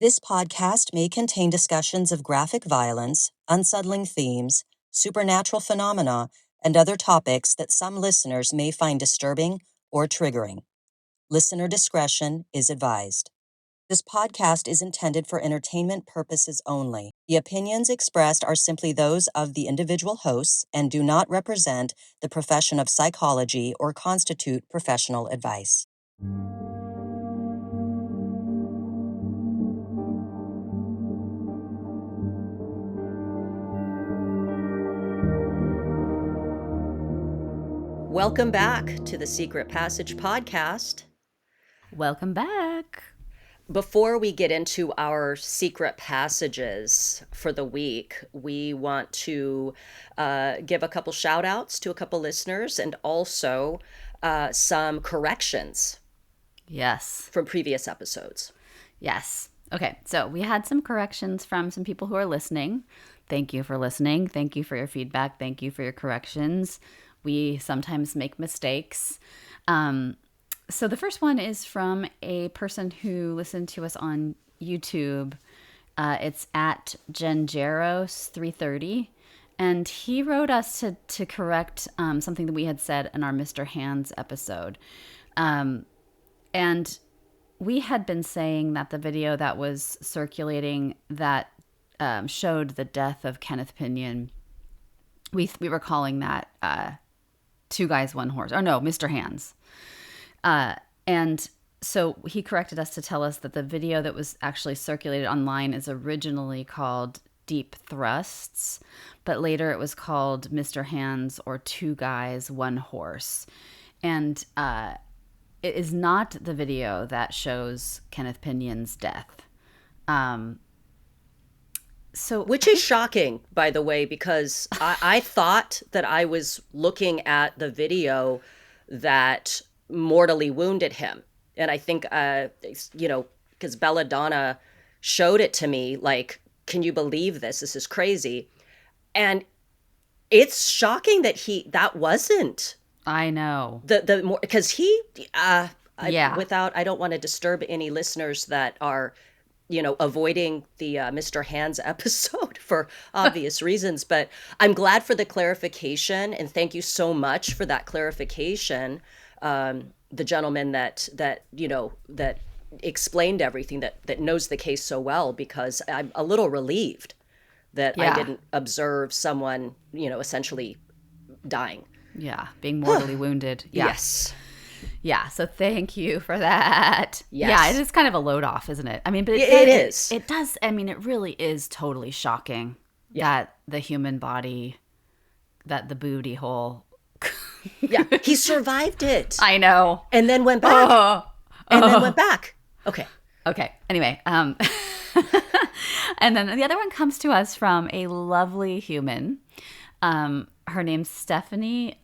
This podcast may contain discussions of graphic violence, unsettling themes, supernatural phenomena, and other topics that some listeners may find disturbing or triggering. Listener discretion is advised. This podcast is intended for entertainment purposes only. The opinions expressed are simply those of the individual hosts and do not represent the profession of psychology or constitute professional advice. Welcome back to the Secret Passage podcast. Welcome back. Before we get into our secret passages for the week, we want to give a couple shout outs to a couple listeners and also some corrections. Yes. From previous episodes. Yes. Okay, so we had some corrections from some people who are listening. Thank you for listening. Thank you for your feedback. Thank you for your corrections. We sometimes make mistakes. So the first one is from a person who listened to us on YouTube. It's at Gengeros330. And he wrote us to correct something that we had said in our Mr. Hands episode. And we had been saying that the video that was circulating that showed the death of Kenneth Pinion, we were calling that Two Guys, One Horse. Or no, Mr. Hands. And so he corrected us to tell us that the video that was actually circulated online is originally called Deep Thrusts, but later it was called Mr. Hands or Two Guys, One Horse. And it is not the video that shows Kenneth Pinion's death. Which is shocking, by the way, because I thought that I was looking at the video that mortally wounded him. And I think, because Belladonna showed it to me, like, can you believe this? This is crazy. And it's shocking that that wasn't. I know. Because I don't want to disturb any listeners that are, avoiding the Mr. Hands episode for obvious reasons. But I'm glad for the clarification, and thank you so much for that clarification. The gentleman that explained everything, that knows the case so well, because I'm a little relieved that I didn't observe someone, essentially dying. Yeah, being mortally wounded. Yeah. Yes. Yeah, so thank you for that. Yes. Yeah, it is kind of a load off, isn't it? I mean, but it is. It does. I mean, it really is totally shocking that the human body, that the booty hole. Yeah, he survived it. I know. And then went back. Then went back. Okay. Anyway, and then the other one comes to us from a lovely human. Her name's Stephanie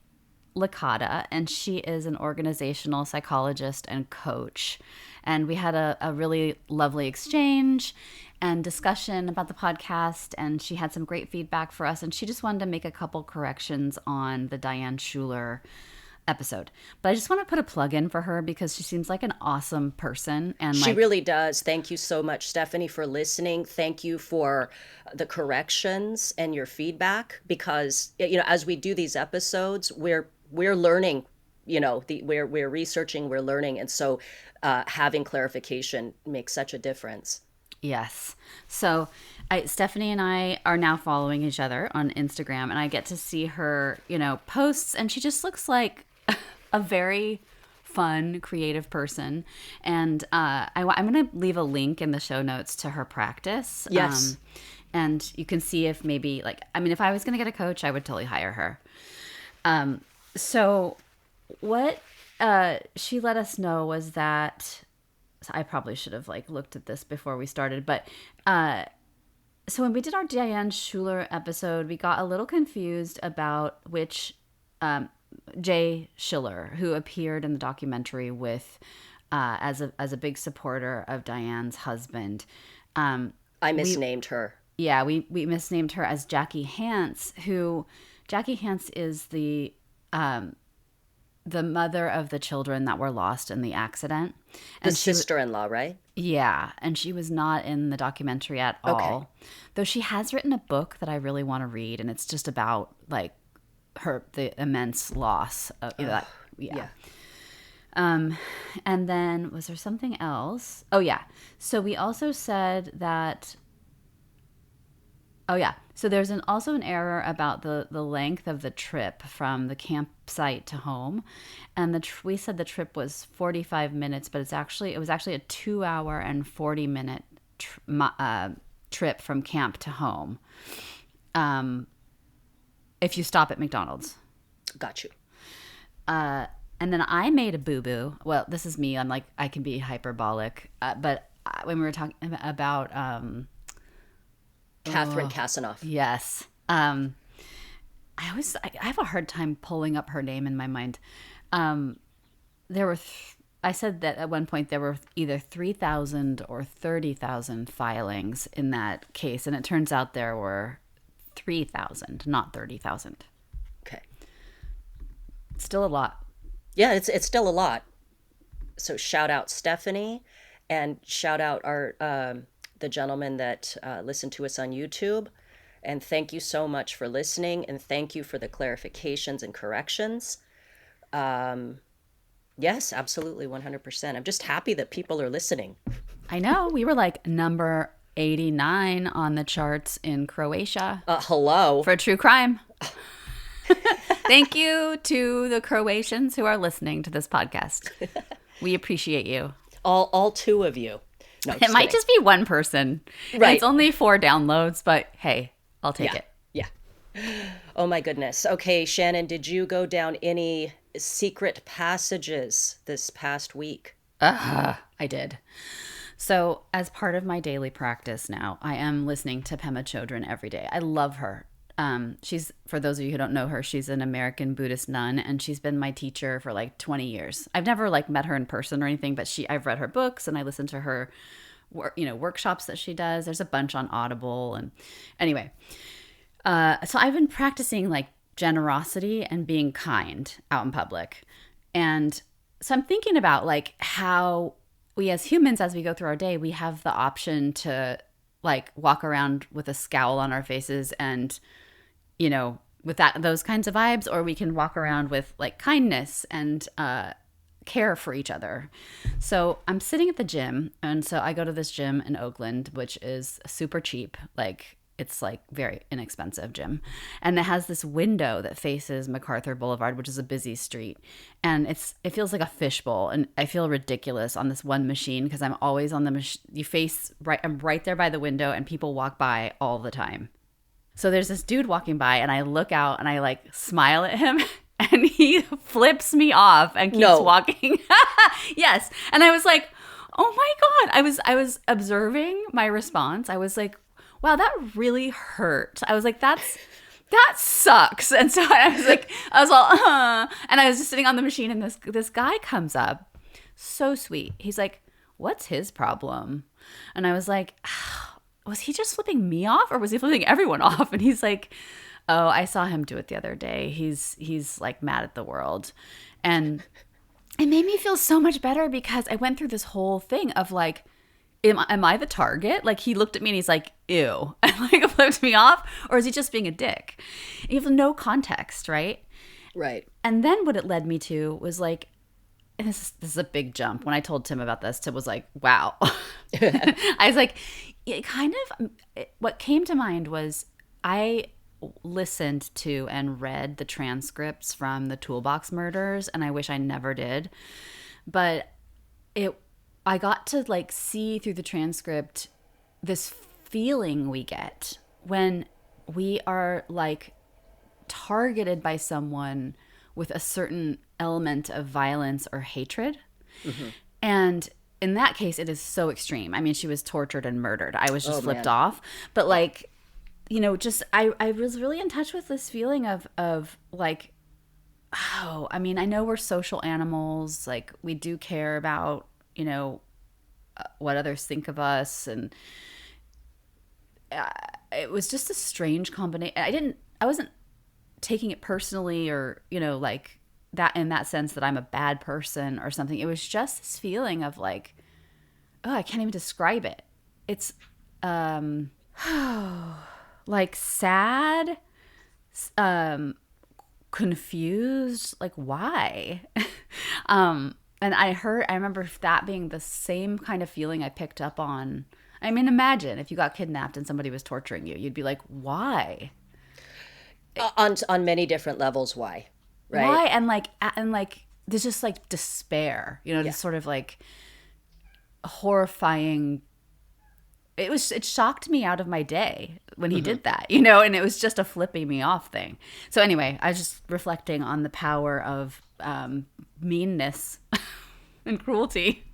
Licata, and she is an organizational psychologist and coach. And we had a really lovely exchange and discussion about the podcast, and she had some great feedback for us, and she just wanted to make a couple corrections on the Diane Schuler episode. But I just want to put a plug in for her because she seems like an awesome person. And she really does. Thank you so much, Stephanie, for listening. Thank you for the corrections and your feedback, because, as we do these episodes, we're learning, we're researching, we're learning. And so having clarification makes such a difference. Yes. So Stephanie and I are now following each other on Instagram, and I get to see her, posts, and she just looks like a very fun, creative person. And I'm going to leave a link in the show notes to her practice. Yes. And you can see if maybe, if I was going to get a coach, I would totally hire her. So what she let us know was that, so I probably should have looked at this before we started, but so when we did our Diane Schuler episode, we got a little confused about which Jay Schiller, who appeared in the documentary with as a big supporter of Diane's husband. I misnamed her. Yeah, we misnamed her as Jackie Hance, who Jackie Hance is the the mother of the children that were lost in the accident. The And sister-in-law, right? yeah, and she was not in the documentary at Okay. all. Though she has written a book that I really want to read, and it's just about like the immense loss of that. Yeah. And then was there something else? Oh yeah. So we also said that. Oh yeah. So there's also an error about the length of the trip from the campsite to home, and we said the trip was 45 minutes, but it was actually a 2 hour and 40-minute trip from camp to home. If you stop at McDonald's. Got you. And then I made a boo-boo. Well, this is me. I'm like, I can be hyperbolic. But when we were talking about... Catherine Kasanoff. Yes. I have a hard time pulling up her name in my mind. I said that at one point there were either 3,000 or 30,000 filings in that case. And it turns out there were 3,000, not 30,000. Okay. Still a lot. Yeah, it's still a lot. So shout out Stephanie, and shout out our the gentleman that listened to us on YouTube. And thank you so much for listening, and thank you for the clarifications and corrections. Yes, absolutely, 100%. I'm just happy that people are listening. I know. We were like number 89 on the charts in Croatia. Hello. For true crime. Thank you to the Croatians who are listening to this podcast. We appreciate you. All two of you. No, it might just be one person. Right. And it's only 4 downloads, but hey, I'll take it. Yeah. Oh my goodness. Okay, Shannon, did you go down any secret passages this past week? I did. So as part of my daily practice now, I am listening to Pema Chodron every day. I love her. She's, for those of you who don't know her, she's an American Buddhist nun, and she's been my teacher for like 20 years. I've never like met her in person or anything, but I've read her books and I listen to her, workshops that she does. There's a bunch on Audible, and anyway, so I've been practicing like generosity and being kind out in public, and so I'm thinking about like how we as humans, as we go through our day, we have the option to like walk around with a scowl on our faces and with those kinds of vibes, or we can walk around with like kindness and care for each other. So I'm sitting at the gym, and so I go to this gym in Oakland, which is super cheap. Like it's like very inexpensive gym, and it has this window that faces MacArthur Boulevard, which is a busy street, and it feels like a fishbowl, and I feel ridiculous on this one machine because I'm always on the machine. I'm right there by the window, and people walk by all the time. So there's this dude walking by, and I look out and I like smile at him, and he flips me off and keeps walking. Yes. And I was like, oh my God. I was observing my response. I was like, wow, that really hurt. I was like, that sucks. And so I was all, and I was just sitting on the machine, and this guy comes up, so sweet. He's like, what's his problem? And I was like, was he just flipping me off, or was he flipping everyone off? And he's like, oh, I saw him do it the other day. He's like mad at the world. And it made me feel so much better because I went through this whole thing of like, am I the target? Like he looked at me and he's like, ew, and like flipped me off, or is he just being a dick? You have no context, right? Right. And then what it led me to was like, and this is a big jump. When I told Tim about this, Tim was like, wow. I was like, what came to mind was I listened to and read the transcripts from the Toolbox murders, and I wish I never did. But I got to like see through the transcript this feeling we get when we are like targeted by someone with a certain element of violence or hatred. Mm-hmm. And in that case, it is so extreme. I mean, she was tortured and murdered. I was just flipped off. But like, just I was really in touch with this feeling of like, oh, I mean, I know we're social animals. Like we do care about, what others think of us. And it was just a strange combination. I wasn't taking it personally or, like that in that sense that I'm a bad person or something. It was just this feeling of like, oh, I can't even describe it. It's like sad, confused, like why? And I remember that being the same kind of feeling I picked up on. I mean, imagine if you got kidnapped and somebody was torturing you, you'd be like, why? On many different levels, why? Right? Why? And like there's just like despair, you know, Yeah. this sort of like horrifying. It shocked me out of my day when he did that, you know, and it was just a flipping me off thing. So anyway, I was just reflecting on the power of meanness and cruelty.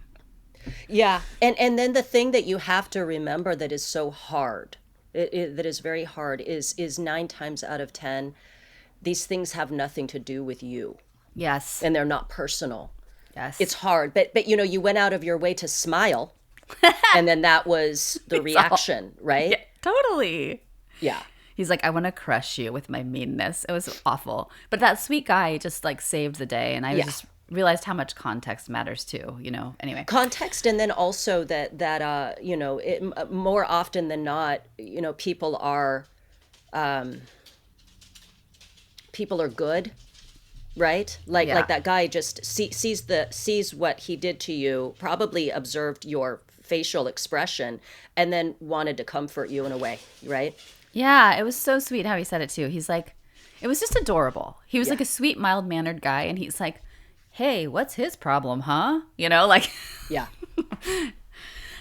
Yeah. And then the thing that you have to remember that is so hard, that is very hard, is 9 times out of 10, these things have nothing to do with you, Yes. and they're not personal. It's Yes. hard, but you know, you went out of your way to smile, and then that was the It's all- reaction, right? Yeah, totally. Yeah. He's like, I want to crush you with my meanness. It was awful. But that sweet guy just like saved the day. And I Yeah. just realized how much context matters too, you know? Anyway. Context, and then also that you know, more often than not, you know, people are good, right? Like Yeah. like that guy just sees what he did to you, probably observed your facial expression, and then wanted to comfort you in a way, right? Yeah, it was so sweet how he said it too. He's like, it was just adorable. He was Yeah. like a sweet, mild mannered guy. And he's like, hey, what's his problem, huh? You know, like, Yeah.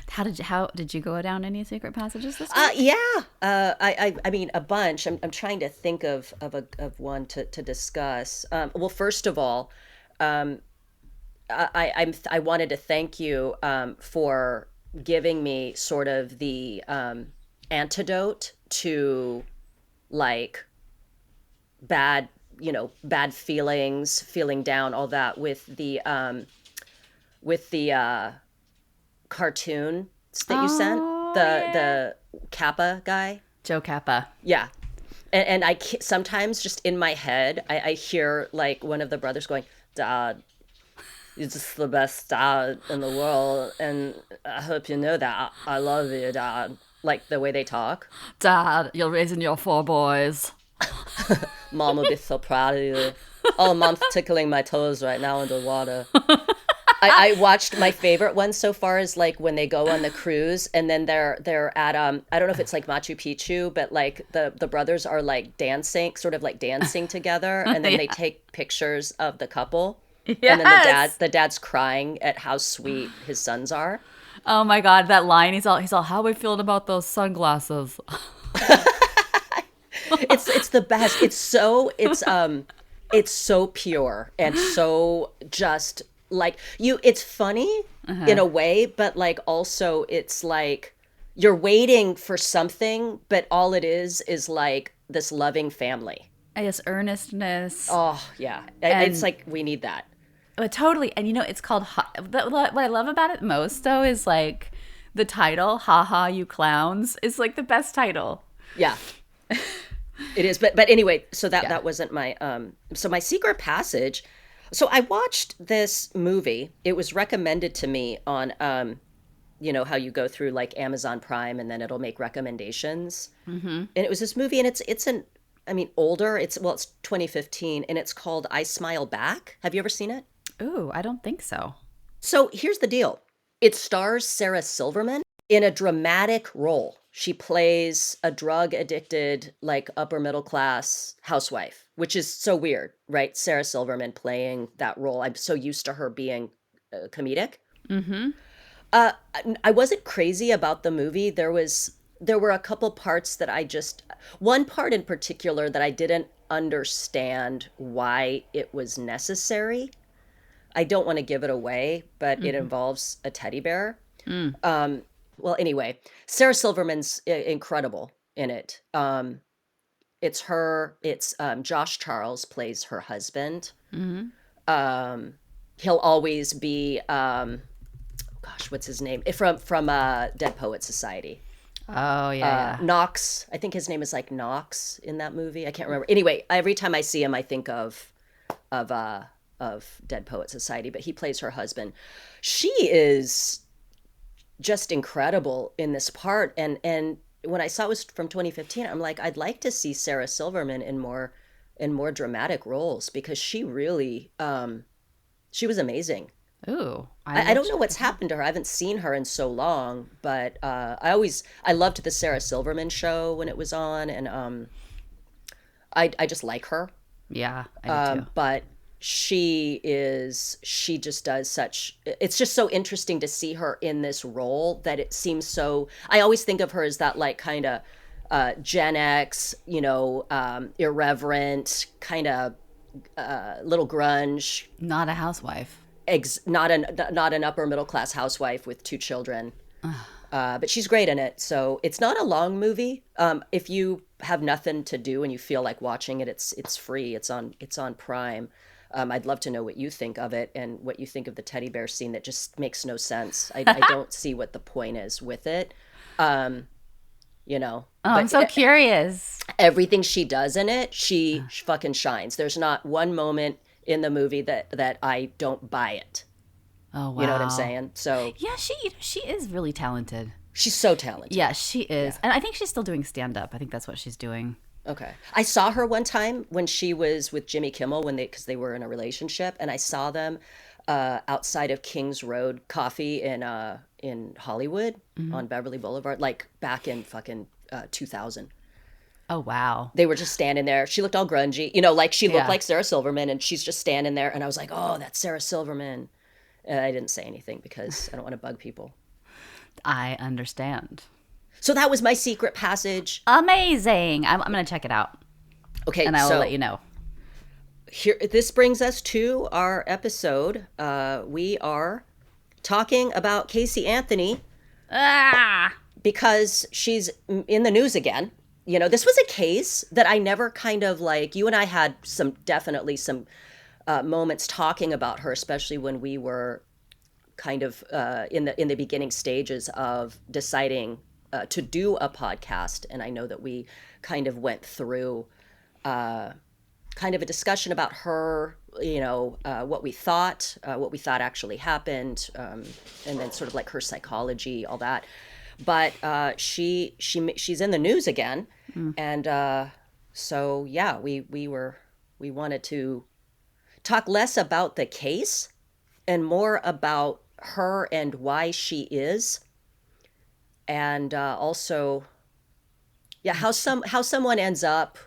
how did you go down any secret passages this week? Yeah. I mean, a bunch. I'm trying to think of one to discuss. Well, first of all, I wanted to thank you for giving me sort of the antidote to like bad, you know, bad feelings, feeling down, all that with the cartoon that you sent, Oh, the yeah. the Kappa guy. Joe Kappa. Yeah. And sometimes just in my head, I hear like one of the brothers going, Dad, you're just the best dad in the world. And I hope you know that. I love you, Dad. Like the way they talk. Dad, you're raising your 4 boys. Mom would be so proud of you. Oh, Mom's tickling my toes right now in the water. I watched my favorite one so far is like when they go on the cruise and then they're at I don't know if it's like Machu Picchu, but like the brothers are like dancing, sort of like dancing together, and then they take pictures of the couple. And then Yes. the dad's crying at how sweet his sons are. Oh my God, that line. He's all, how are we feeling about those sunglasses? It's the best. It's so pure and so just like it's funny in a way, but like also it's like you're waiting for something, but all it is like this loving family. I guess earnestness. Oh yeah. And- It's like we need that. Totally. And you know, it's called, what I love about it most though is like the title, Ha Ha, You Clowns, is like the best title. Yeah. It is, but anyway, so Yeah. that wasn't my so my secret passage. So I watched this movie. It was recommended to me on you know how you go through like Amazon Prime and then it'll make recommendations. Mm-hmm. And it was this movie, and it's an I mean older. It's 2015, and it's called I Smile Back. Have you ever seen it? Ooh, I don't think so. So here's the deal. It stars Sarah Silverman in a dramatic role. She plays a drug addicted, like upper middle class housewife, which is so weird, right? Sarah Silverman playing that role. I'm so used to her being comedic. Mm-hmm. I wasn't crazy about the movie. There were a couple parts that one part in particular that I didn't understand why it was necessary. I don't want to give it away, but it involves a teddy bear. Well, anyway, Sarah Silverman's incredible in it. It's her. It's Josh Charles plays her husband. He'll always be gosh, what's his name? From Dead Poet Society. Oh, yeah. Knox. I think his name is like Knox in that movie. I can't remember. Anyway, every time I see him, I think of Dead Poet Society, but he plays her husband. She is just incredible in this part, and when I saw it was from 2015, I'm like, I'd like to see Sarah Silverman in more dramatic roles, because she really she was amazing. Ooh, I don't know what's happened to her. I haven't seen her in so long, but I loved the Sarah Silverman show when it was on, and I just like her. Yeah, I do too. But she just does such, it's just so interesting to see her in this role, that it seems so, I always think of her as that like kind of Gen X, irreverent, kind of little grunge, Not a housewife. not an upper middle class housewife with two children. But she's great in it. So it's not a long movie. If you have nothing to do and you feel like watching it, it's free. It's on Prime. I'd love to know what you think of it, and what you think of the teddy bear scene that just makes no sense. I don't see what the point is with it. Oh, I'm so curious. Everything she does in it, she fucking shines. There's not one moment in the movie that I don't buy it. Oh, wow. You know what I'm saying? So Yeah, she is really talented. she's so talented. Yeah, she is. And I think she's still doing stand-up. I think that's what she's doing. Okay. I saw her one time when she was with Jimmy Kimmel, because they were in a relationship, and I saw them outside of Kings Road Coffee in Hollywood on Beverly Boulevard, like back in fucking 2000. Oh, wow. They were just standing there. She looked all grungy, like she looked like Sarah Silverman, and she's just standing there, and I was like, oh, that's Sarah Silverman. And I didn't say anything because I don't want to bug people. I understand. So that was my secret passage. Amazing. I'm going to check it out. Okay, And I will let you know. Here, this brings us to our episode. We are talking about Casey Anthony because she's in the news again. This was a case that I never kind of like. You and I had definitely some moments talking about her, especially when we were kind of in the beginning stages of deciding to do a podcast. And I know that we kind of went through kind of a discussion about her, what we thought actually happened, and then sort of like her psychology, all that. But she's in the news again, and so yeah, we wanted to talk less about the case and more about her and why she is, and also, yeah, how someone ends up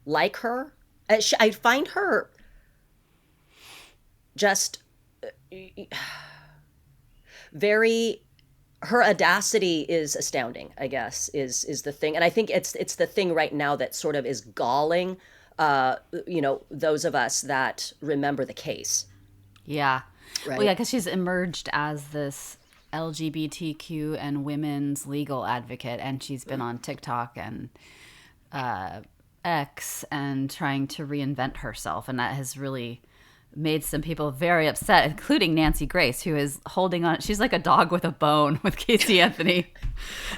like her. I find her just very. Her audacity is astounding, I guess, is the thing, and I think it's the thing right now that sort of is galling, those of us that remember the case. Yeah. Right. Well, yeah, because she's emerged as this LGBTQ and women's legal advocate, and she's been on TikTok and X and trying to reinvent herself, and that has really made some people very upset, including Nancy Grace, who is holding on. She's like a dog with a bone with Casey Anthony.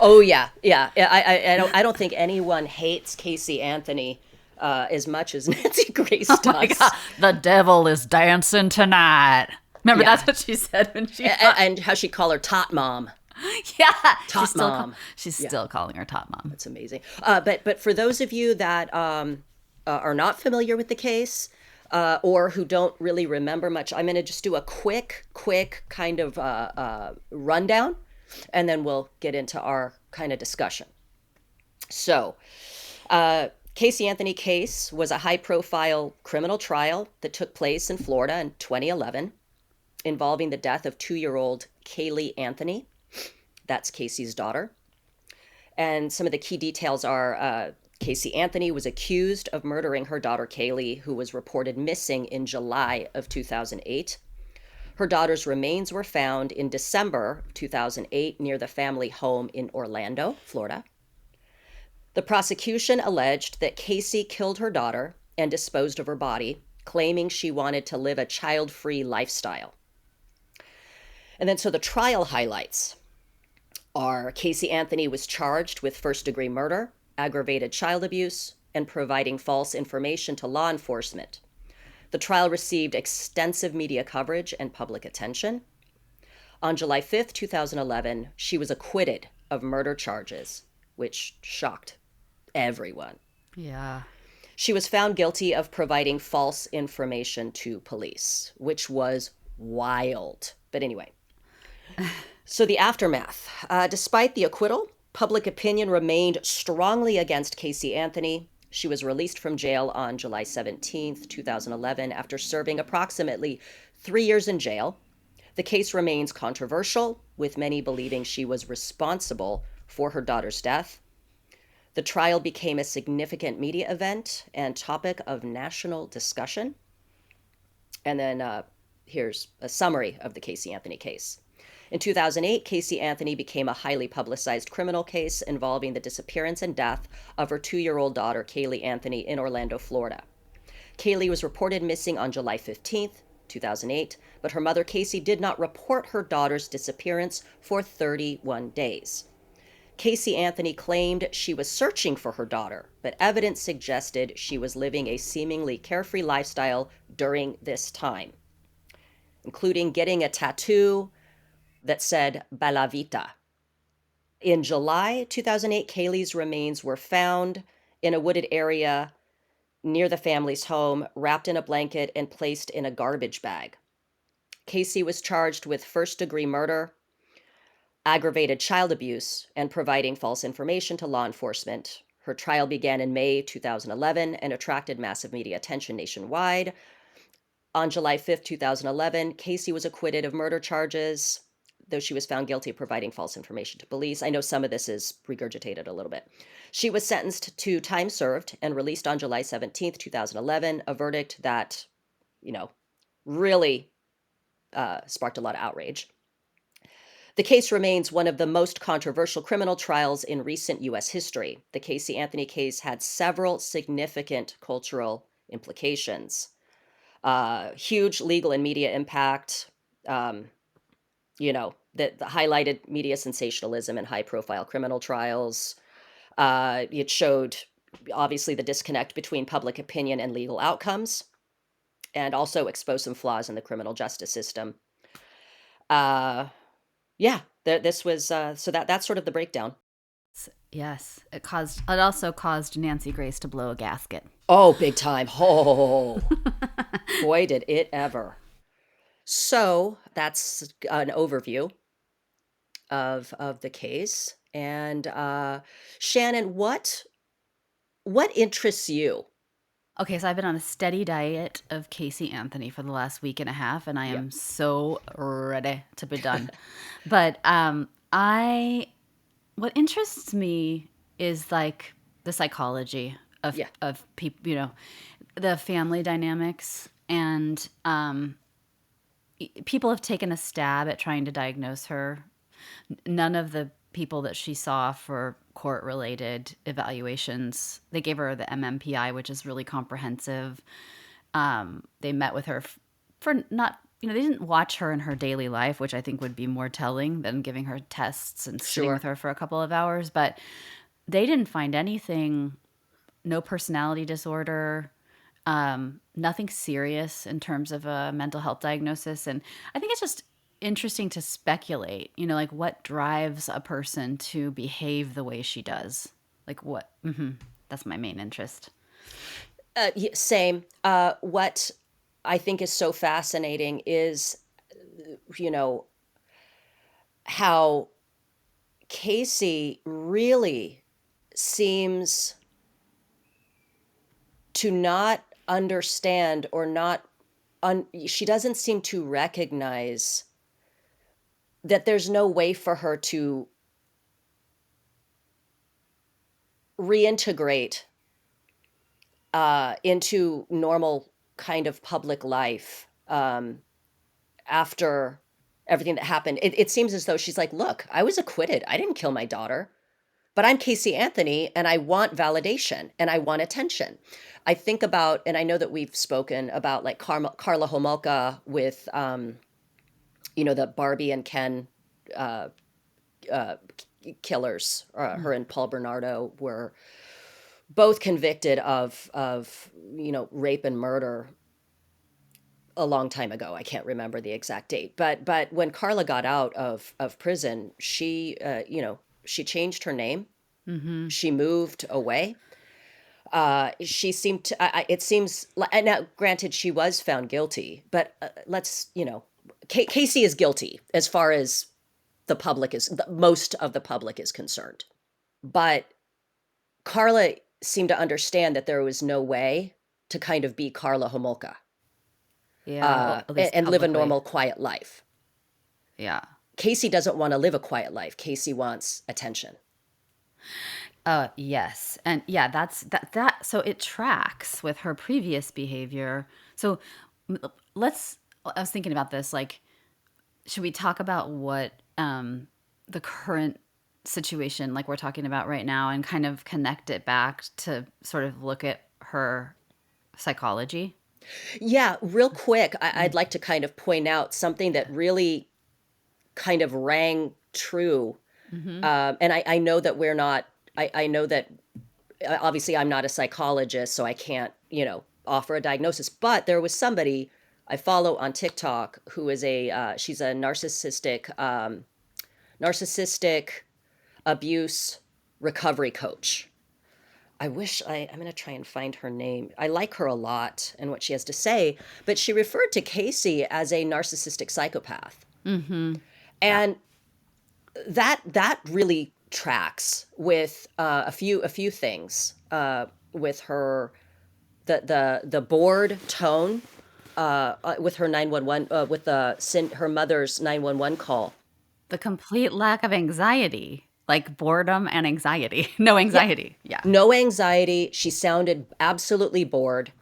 Oh yeah. I don't think anyone hates Casey Anthony as much as Nancy Grace does. Oh my God. The devil is dancing tonight. Remember, that's what she said when she and how she called her Tot Mom. Yeah, Tot Mom. She's still calling her Tot Mom. That's amazing. But for those of you that are not familiar with the case, or who don't really remember much, I'm going to just do a quick kind of rundown, and then we'll get into our kind of discussion. So, Casey Anthony case was a high-profile criminal trial that took place in Florida in 2011, involving the death of 2-year-old Kaylee Anthony. That's Casey's daughter. And some of the key details are Casey Anthony was accused of murdering her daughter Kaylee, who was reported missing in July of 2008. Her daughter's remains were found in December of 2008 near the family home in Orlando, Florida. The prosecution alleged that Casey killed her daughter and disposed of her body, claiming she wanted to live a child-free lifestyle. And then so the trial highlights are Casey Anthony was charged with first-degree murder, aggravated child abuse, and providing false information to law enforcement. The trial received extensive media coverage and public attention. On July 5th, 2011, she was acquitted of murder charges, which shocked everyone. Yeah. She was found guilty of providing false information to police, which was wild. But anyway, so the aftermath. Despite the acquittal, public opinion remained strongly against Casey Anthony. She was released from jail on July 17th, 2011, after serving approximately 3 years in jail. The case remains controversial, with many believing she was responsible for her daughter's death. The trial became a significant media event and topic of national discussion. And then here's a summary of the Casey Anthony case. In 2008, Casey Anthony became a highly publicized criminal case involving the disappearance and death of her 2-year-old daughter, Kaylee Anthony, in Orlando, Florida. Kaylee was reported missing on July 15th, 2008, but her mother, Casey, did not report her daughter's disappearance for 31 days. Casey Anthony claimed she was searching for her daughter, but evidence suggested she was living a seemingly carefree lifestyle during this time, including getting a tattoo that said Bella Vita. In July 2008, Kaylee's remains were found in a wooded area near the family's home, wrapped in a blanket and placed in a garbage bag. Casey was charged with first-degree murder, aggravated child abuse, and providing false information to law enforcement. Her trial began in May 2011 and attracted massive media attention nationwide. On July 5th, 2011, Casey was acquitted of murder charges, though she was found guilty of providing false information to police. I know some of this is regurgitated a little bit. She was sentenced to time served and released on July 17th, 2011, a verdict that, really sparked a lot of outrage. The case remains one of the most controversial criminal trials in recent U.S. history. The Casey Anthony case had several significant cultural implications. Huge legal and media impact, that highlighted media sensationalism in high-profile criminal trials. It showed, obviously, the disconnect between public opinion and legal outcomes, and also exposed some flaws in the criminal justice system. This was so that's sort of the breakdown. Yes, it also caused Nancy Grace to blow a gasket. Oh, big time. Oh, boy, did it ever. So that's an overview of the case. And Shannon, what interests you? Okay, so I've been on a steady diet of Casey Anthony for the last week and a half, and I am so ready to be done. But what interests me is like the psychology of people, the family dynamics, and people have taken a stab at trying to diagnose her. None of the people that she saw for court-related evaluations, they gave her the MMPI, which is really comprehensive. They met with her for not, they didn't watch her in her daily life, which I think would be more telling than giving her tests and sitting with her for a couple of hours. But they didn't find anything, no personality disorder, nothing serious in terms of a mental health diagnosis. And I think it's just interesting to speculate, like what drives a person to behave the way she does. Like what? That's my main interest. Same. What I think is so fascinating is, how Casey really seems to not understand or she doesn't seem to recognize that there's no way for her to reintegrate into normal kind of public life after everything that happened. It seems as though she's like, look, I was acquitted. I didn't kill my daughter, but I'm Casey Anthony and I want validation and I want attention. I think about, and I know that we've spoken about like Karla Homolka with, the Barbie and Ken killers. Her and Paul Bernardo were both convicted of rape and murder. a long time ago. I can't remember the exact date, but when Carla got out of prison, she she changed her name. Mm-hmm. She moved away. She seemed to. It seems. And now, granted, she was found guilty, but let's Casey is guilty as far as most of the public is concerned. But Carla seemed to understand that there was no way to kind of be Carla Homolka Yeah, well, at least and live a publicly. normal, quiet life. Yeah. Casey doesn't want to live a quiet life. Casey wants attention. Yes. And yeah, that so it tracks with her previous behavior. So let's I was thinking about this, like, should we talk about what the current situation like we're talking about right now and kind of connect it back to sort of look at her psychology? Yeah, real quick, I'd like to kind of point out something that really kind of rang true. Mm-hmm. And I know that we're not, I know that obviously I'm not a psychologist, so I can't, offer a diagnosis. But there was somebody I follow on TikTok who is she's a narcissistic abuse recovery coach. I'm going to try and find her name. I like her a lot and what she has to say, but she referred to Casey as a narcissistic psychopath. Mm-hmm. Yeah. And that really tracks with a few things with her the bored tone with her 911 with her mother's 911 call. The complete lack of anxiety, like boredom and anxiety. No Yeah, anxiety. Yeah. no anxiety. She sounded absolutely bored,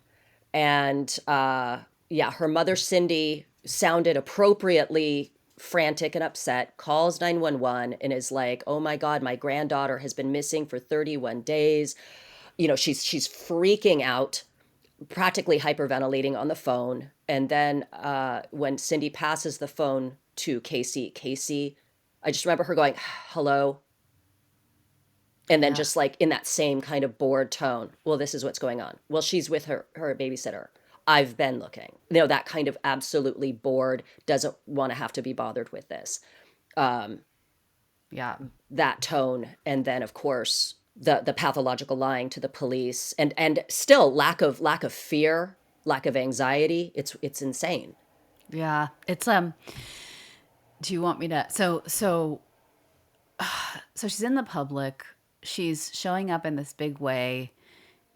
and yeah, her mother Cindy sounded appropriately frantic and upset. Calls 911 and is like, "Oh my God, my granddaughter has been missing for 31 days." She's freaking out, practically hyperventilating on the phone. And then when Cindy passes the phone to Casey, I just remember her going, "Hello," and then Yeah. just like in that same kind of bored tone, "Well, this is what's going on. Well, she's with her babysitter. I've been looking." That kind of absolutely bored, doesn't want to have to be bothered with this. Yeah. That tone, and then of course the pathological lying to the police, and still lack of fear, lack of anxiety. It's insane. Yeah. It's do you want me to so she's in the public. She's showing up in this big way.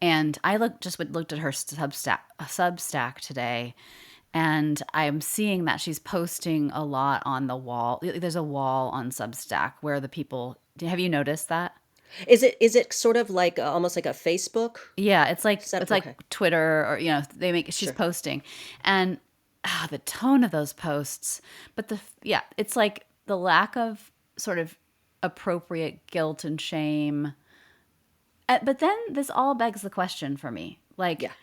And I looked at her Substack today, and I'm seeing that she's posting a lot on the wall. There's a wall on Substack where the people. Have you noticed that? Is it sort of like almost like a Facebook Yeah, it's like setup? Okay, Twitter, or she's sure. posting, and the tone of those posts, but it's like the lack of sort of appropriate guilt and shame. But then this all begs the question for me, like, Yeah.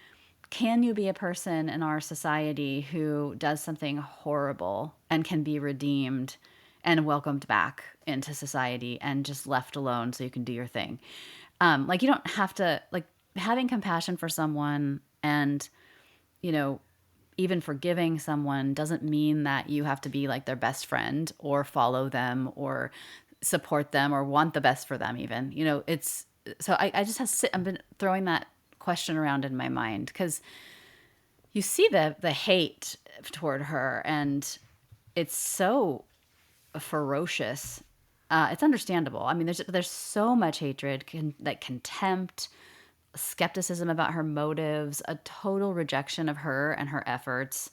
can you be a person in our society who does something horrible and can be redeemed and welcomed back into society and just left alone so you can do your thing? Like, you don't have to, like, having compassion for someone and, you know, even forgiving someone doesn't mean that you have to be like their best friend or follow them or support them or want the best for them even. It's so I just I've been throwing that question around in my mind because you see the hate toward her, and it's so ferocious. It's understandable. I mean, there's so much hatred, like contempt, skepticism about her motives, a total rejection of her and her efforts.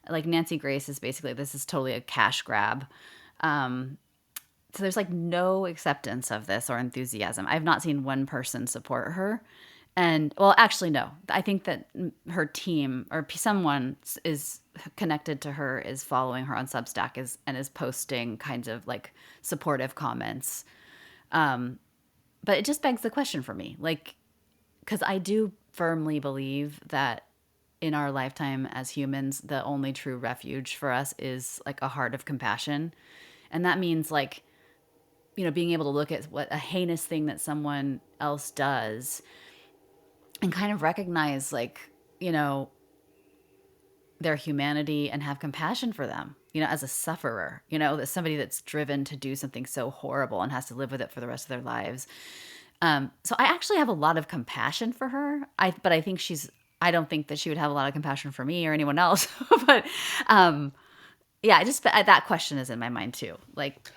Like Nancy Grace is basically, this is totally a cash grab. So there's like no acceptance of this or enthusiasm. I've not seen one person support her. And well, actually, no. I think that her team or someone is connected to her, is following her on Substack, and is posting kinds of like supportive comments. But it just begs the question for me, like, because I do firmly believe that in our lifetime as humans, the only true refuge for us is like a heart of compassion. And that means like, being able to look at what a heinous thing that someone else does and kind of recognize like, their humanity and have compassion for them, as a sufferer, as somebody that's driven to do something so horrible and has to live with it for the rest of their lives. So I actually have a lot of compassion for her. But I don't think that she would have a lot of compassion for me or anyone else. But yeah, that question is in my mind too. Like,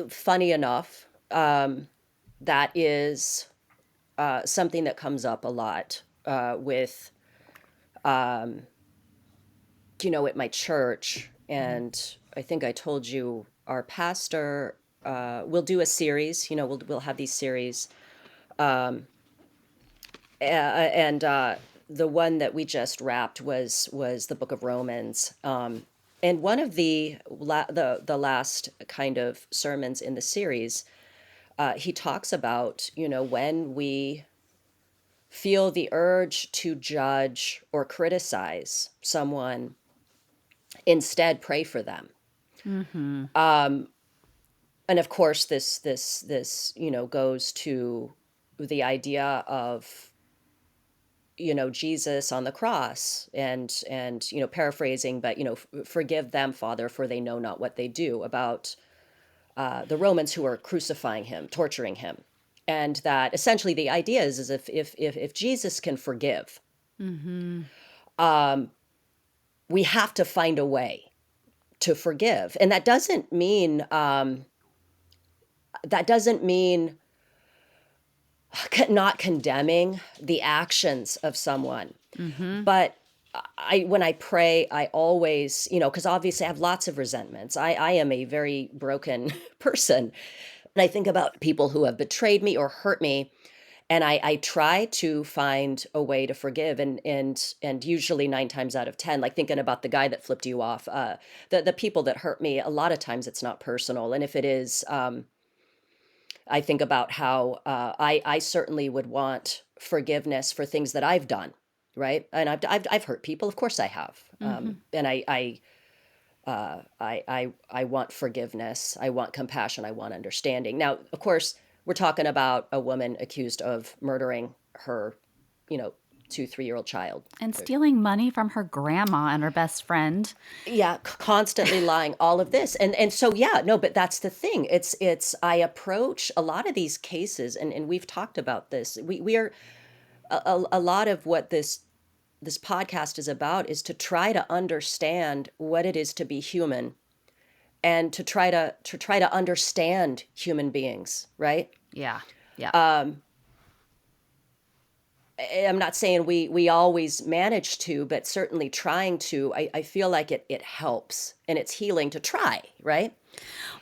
Funny enough, that is something that comes up a lot with, at my church. And I think I told you our pastor will do a series. We'll have these series, and the one that we just wrapped was the Book of Romans. And one of the last kind of sermons in the series, he talks about, when we feel the urge to judge or criticize someone, instead pray for them. And of course, this goes to the idea of, Jesus on the cross, and paraphrasing, but forgive them, Father, for they know not what they do, about the Romans who are crucifying him, torturing him. And that essentially the idea is if Jesus can forgive, we have to find a way to forgive. And that doesn't mean not condemning the actions of someone. But when I pray, I always, because obviously I have lots of resentments. I am a very broken person. And I think about people who have betrayed me or hurt me, and I try to find a way to forgive. And usually 9 times out of 10, like thinking about the guy that flipped you off, the people that hurt me, a lot of times it's not personal. And if it is, I think about how I certainly would want forgiveness for things that I've done, right? And I've hurt people, of course I have, and I want forgiveness, I want compassion, I want understanding. Now, of course, we're talking about a woman accused of murdering her, 2, 3-year-old child. and stealing money from her grandma and her best friend. Yeah, constantly lying, all of this. And so, yeah, no, but that's the thing. I approach a lot of these cases, and we've talked about this. We are, a lot of what this podcast is about is to try to understand what it is to be human, and to try to understand human beings, right? Yeah. Yeah. I'm not saying we always manage to, but certainly trying to. I feel like it helps, and it's healing to try, right?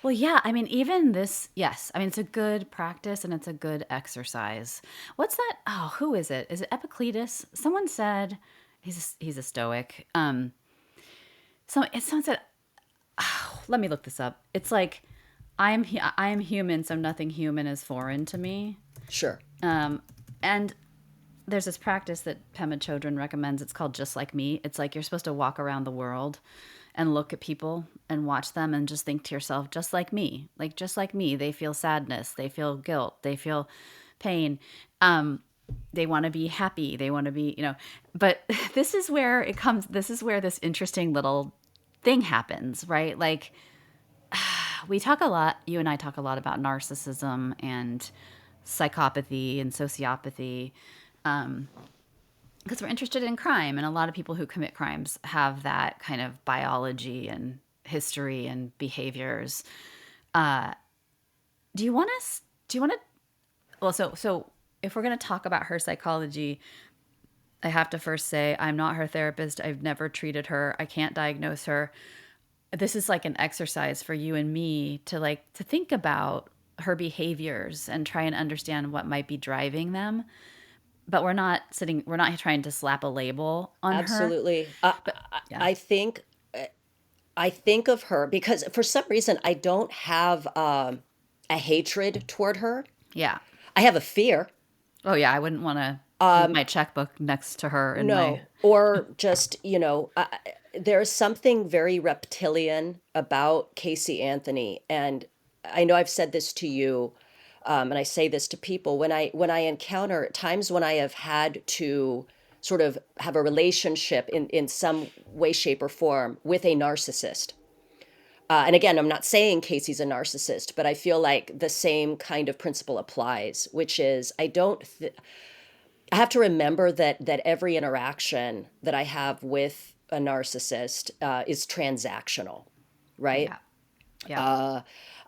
Well, yeah. I mean, even this, yes. I mean, it's a good practice and it's a good exercise. What's that? Oh, who is it? Is it Epicletus? Someone said he's a Stoic. Someone said, let me look this up. It's like, I am human, so nothing human is foreign to me. Sure. And there's this practice that Pema Chodron recommends. It's called Just Like Me. It's like you're supposed to walk around the world and look at people and watch them and just think to yourself, just like me. Like, just like me. They feel sadness. They feel guilt. They feel pain. They want to be happy. They want to be, but this is where this interesting little thing happens, right? Like, we talk a lot, you and I talk a lot about narcissism and psychopathy and sociopathy, because we're interested in crime, and a lot of people who commit crimes have that kind of biology and history and behaviors. Do you want to, well, so if we're going to talk about her psychology, I have to first say, I'm not her therapist. I've never treated her. I can't diagnose her. This is like an exercise for you and me to think about her behaviors and try and understand what might be driving them. But we're not trying to slap a label on her. Absolutely. Yeah. I think of her because for some reason I don't have a hatred toward her. Yeah. I have a fear. Oh yeah, I wouldn't want to leave my checkbook next to her. No, or just, there's something very reptilian about Casey Anthony. And I know I've said this to you, and I say this to people when I encounter times when I have had to sort of have a relationship in some way, shape, or form with a narcissist. And again, I'm not saying Casey's a narcissist, but I feel like the same kind of principle applies, which is I have to remember that every interaction that I have with a narcissist is transactional, right? Yeah. Yeah.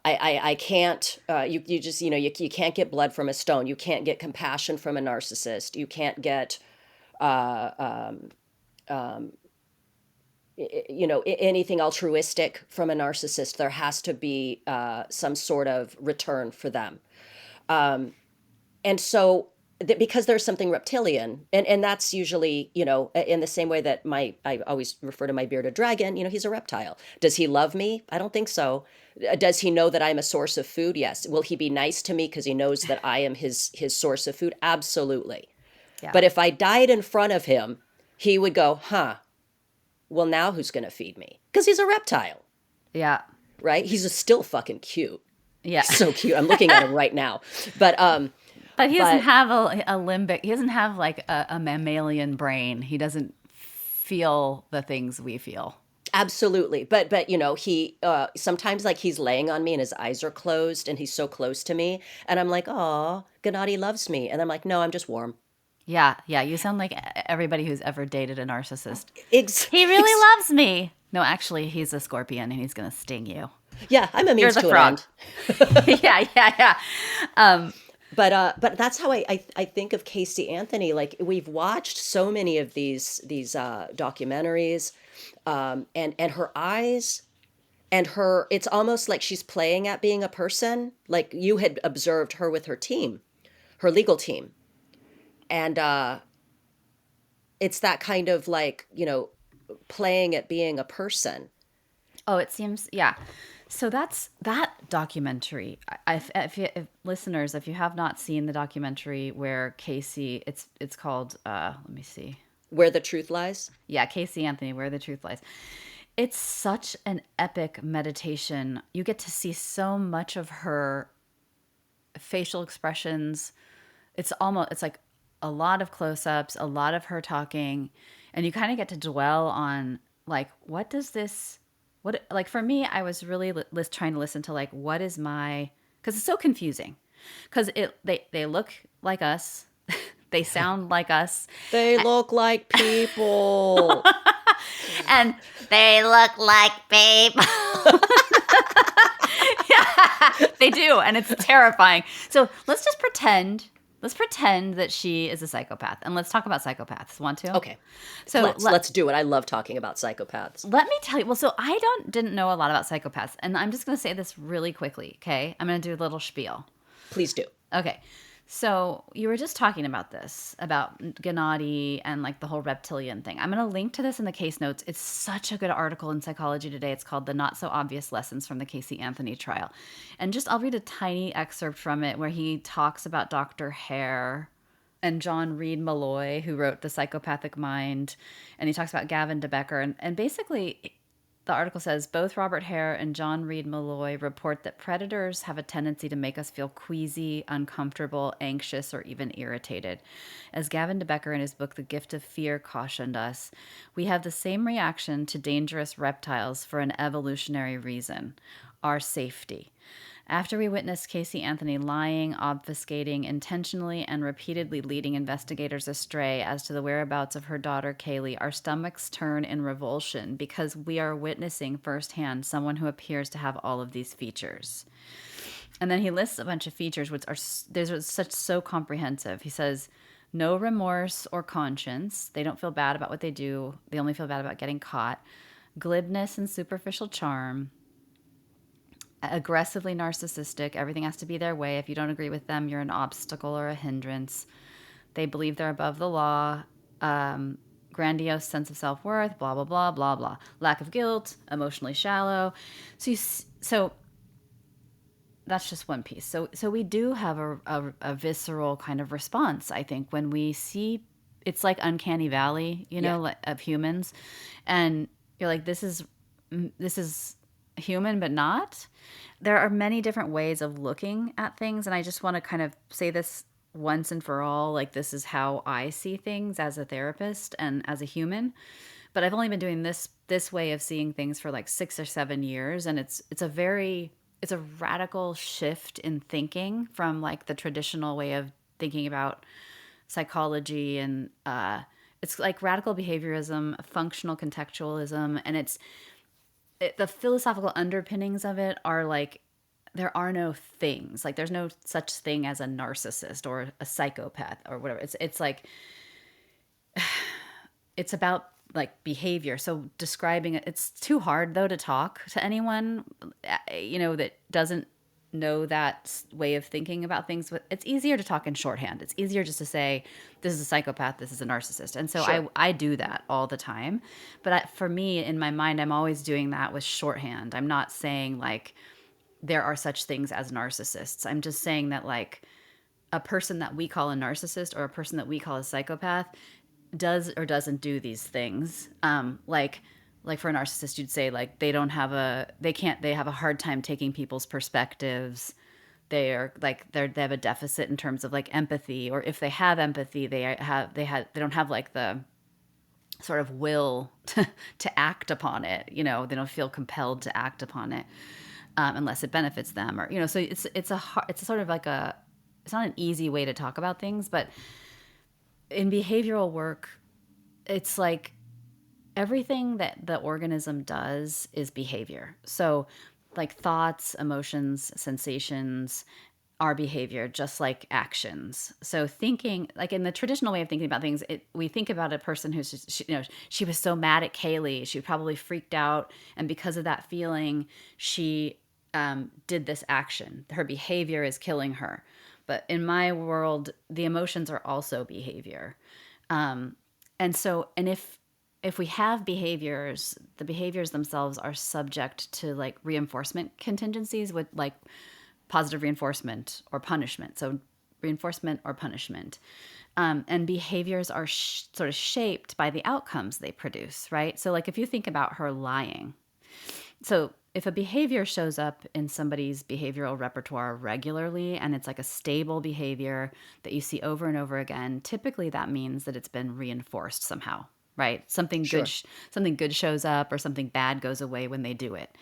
I can't, you just, you can't get blood from a stone. You can't get compassion from a narcissist. You can't get, anything altruistic from a narcissist. There has to be some sort of return for them. And so, because there's something reptilian, and that's usually, in the same way that I always refer to my bearded dragon, he's a reptile. Does he love me? I don't think so. Does he know that I'm a source of food? Yes. Will he be nice to me because he knows that I am his source of food? Absolutely. Yeah. But if I died in front of him, he would go, huh, well, now who's going to feed me? Because he's a reptile, Yeah. right? He's still fucking cute. Yeah. He's so cute. I'm looking at him right now. But he doesn't have a limbic. He doesn't have like a mammalian brain. He doesn't feel the things we feel. Absolutely. But he sometimes, like, he's laying on me and his eyes are closed and he's so close to me. And I'm like, oh, Gennady loves me. And I'm like, no, I'm just warm. Yeah. Yeah. You sound like everybody who's ever dated a narcissist. He Really loves me. No, actually, he's a scorpion and he's going to sting you. Yeah, I'm a means You're the to frog. an end. Yeah. But that's how I think of Casey Anthony. Like, we've watched so many of these documentaries, and her eyes and it's almost like she's playing at being a person. Like, you had observed her with her team, her legal team, and it's that kind of, like, playing at being a person. Oh, it seems, yeah. So that's that documentary. If listeners, if you have not seen the documentary where Casey, it's called, let me see. Where the Truth Lies? Yeah, Casey Anthony, Where the Truth Lies. It's such an epic meditation. You get to see so much of her facial expressions. It's like a lot of close-ups, a lot of her talking, and you kind of get to dwell on, like, like, for me, I was really trying to listen to, like, what is because it's so confusing, because they look like us. They sound like us. They look like people. And they look like people. Yeah, they do. And it's terrifying. So let's just pretend. Let's pretend that she is a psychopath. And let's talk about psychopaths. Want to? Okay. So let's do it. I love talking about psychopaths. Let me tell you. Well, so I didn't know a lot about psychopaths. And I'm just going to say this really quickly, okay? I'm going to do a little spiel. Please do. Okay. So you were just talking about this, about Gennady and, like, the whole reptilian thing. I'm going to link to this in the case notes. It's such a good article in Psychology Today. It's called The Not So Obvious Lessons from the Casey Anthony Trial. And I'll read a tiny excerpt from it where he talks about Dr. Hare and John Reed Malloy, who wrote The Psychopathic Mind. And he talks about Gavin de Becker. And basically, the article says, both Robert Hare and John Reed Malloy report that predators have a tendency to make us feel queasy, uncomfortable, anxious, or even irritated. As Gavin de Becker in his book, The Gift of Fear, cautioned us, we have the same reaction to dangerous reptiles for an evolutionary reason: our safety. After we witnessed Casey Anthony lying, obfuscating, intentionally and repeatedly leading investigators astray as to the whereabouts of her daughter Kaylee, our stomachs turn in revulsion because we are witnessing firsthand someone who appears to have all of these features. And then he lists a bunch of features which are so comprehensive. He says, no remorse or conscience. They don't feel bad about what they do. They only feel bad about getting caught. Glibness and superficial charm. Aggressively narcissistic. Everything has to be their way. If you don't agree with them, you're an obstacle or a hindrance. They believe they're above the law. Grandiose sense of self-worth, blah, blah, blah, blah, blah. Lack of guilt, emotionally shallow. So that's just one piece. So we do have a visceral kind of response, I think, when we see, it's like uncanny valley, like, of humans. And you're like, this is human, but not. There are many different ways of looking at things, and I just want to kind of say this once and for all, like, this is how I see things as a therapist and as a human. But I've only been doing this way of seeing things for like 6 or 7 years, and it's a radical shift in thinking from like the traditional way of thinking about psychology, and it's like radical behaviorism, functional contextualism, and the philosophical underpinnings of it are like, there are no things, like there's no such thing as a narcissist or a psychopath or whatever. It's like, it's about like behavior. So describing it, it's too hard though to talk to anyone, that doesn't know that way of thinking about things. But it's easier to talk in shorthand. It's easier just to say, this is a psychopath, this is a narcissist. And so Sure. I do that all the time. But for me, in my mind, I'm always doing that with shorthand. I'm not saying like there are such things as narcissists. I'm just saying that like a person that we call a narcissist or a person that we call a psychopath does or doesn't do these things. Like for a narcissist, you'd say like they have a hard time taking people's perspectives. They have a deficit in terms of like empathy, or if they have empathy, they don't have like the sort of will to act upon it. They don't feel compelled to act upon it, unless it benefits them, or so it's a sort of like it's not an easy way to talk about things, but in behavioral work, it's like everything that the organism does is behavior. So, like thoughts, emotions, sensations are behavior, just like actions. So, thinking, like in the traditional way of thinking about things, we think about a person who's just, she was so mad at Kaylee, she probably freaked out, and because of that feeling, she did this action. Her behavior is killing her. But in my world, the emotions are also behavior. And if we have behaviors, the behaviors themselves are subject to like reinforcement contingencies with like positive reinforcement or punishment. So reinforcement or punishment. And behaviors are sort of shaped by the outcomes they produce, right? So like if you think about her lying, so if a behavior shows up in somebody's behavioral repertoire regularly and it's like a stable behavior that you see over and over again, typically that means that it's been reinforced somehow, right? Sure. Something good shows up or something bad goes away when they do it.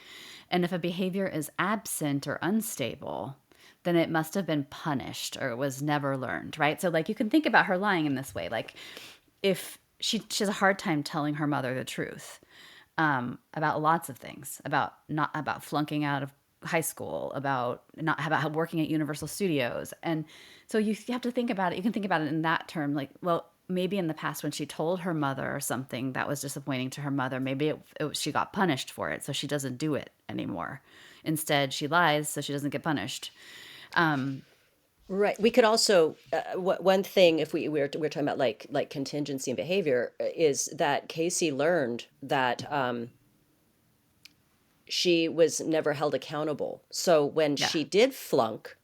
And if a behavior is absent or unstable, then it must have been punished or it was never learned, right? So like you can think about her lying in this way. Like if she has a hard time telling her mother the truth, about lots of things, about flunking out of high school, about working at Universal Studios. And so you have to think about it. You can think about it in that term, like, well, maybe in the past when she told her mother something that was disappointing to her mother, maybe she got punished for it, so she doesn't do it anymore. Instead, she lies so she doesn't get punished. Right. We could also one thing, if we're talking about like contingency and behavior, is that Casey learned that she was never held accountable. So when Yeah. she did flunk,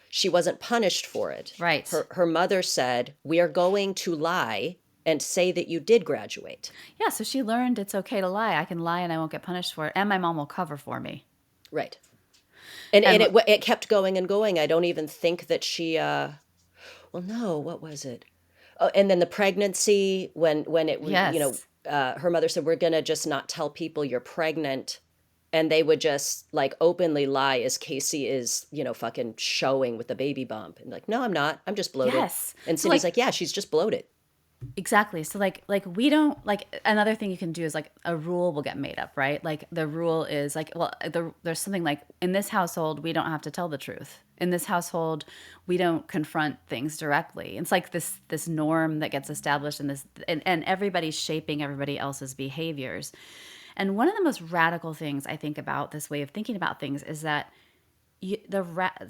she wasn't punished for it. Right. Her mother said, "We are going to lie and say that you did graduate." Yeah, so she learned it's okay to lie. I can lie and I won't get punished for it, and my mom will cover for me. Right. And And it kept going and going. I don't even think that she well, no, what was it? Oh, and then the pregnancy, when yes. her mother said, "We're gonna just not tell people you're pregnant," and they would just like openly lie as Casey is, fucking showing with the baby bump, and like, "No, I'm not. I'm just bloated." Yes. And So Cindy's like, like, "Yeah, she's just bloated." exactly. So like we don't, like, another thing you can do is like a rule will get made up, right? Like the rule is like, well, there's something like, in this household we don't have to tell the truth. In this household we don't confront things directly. It's like this norm that gets established in this, and everybody's shaping everybody else's behaviors. And one of the most radical things I think about this way of thinking about things is that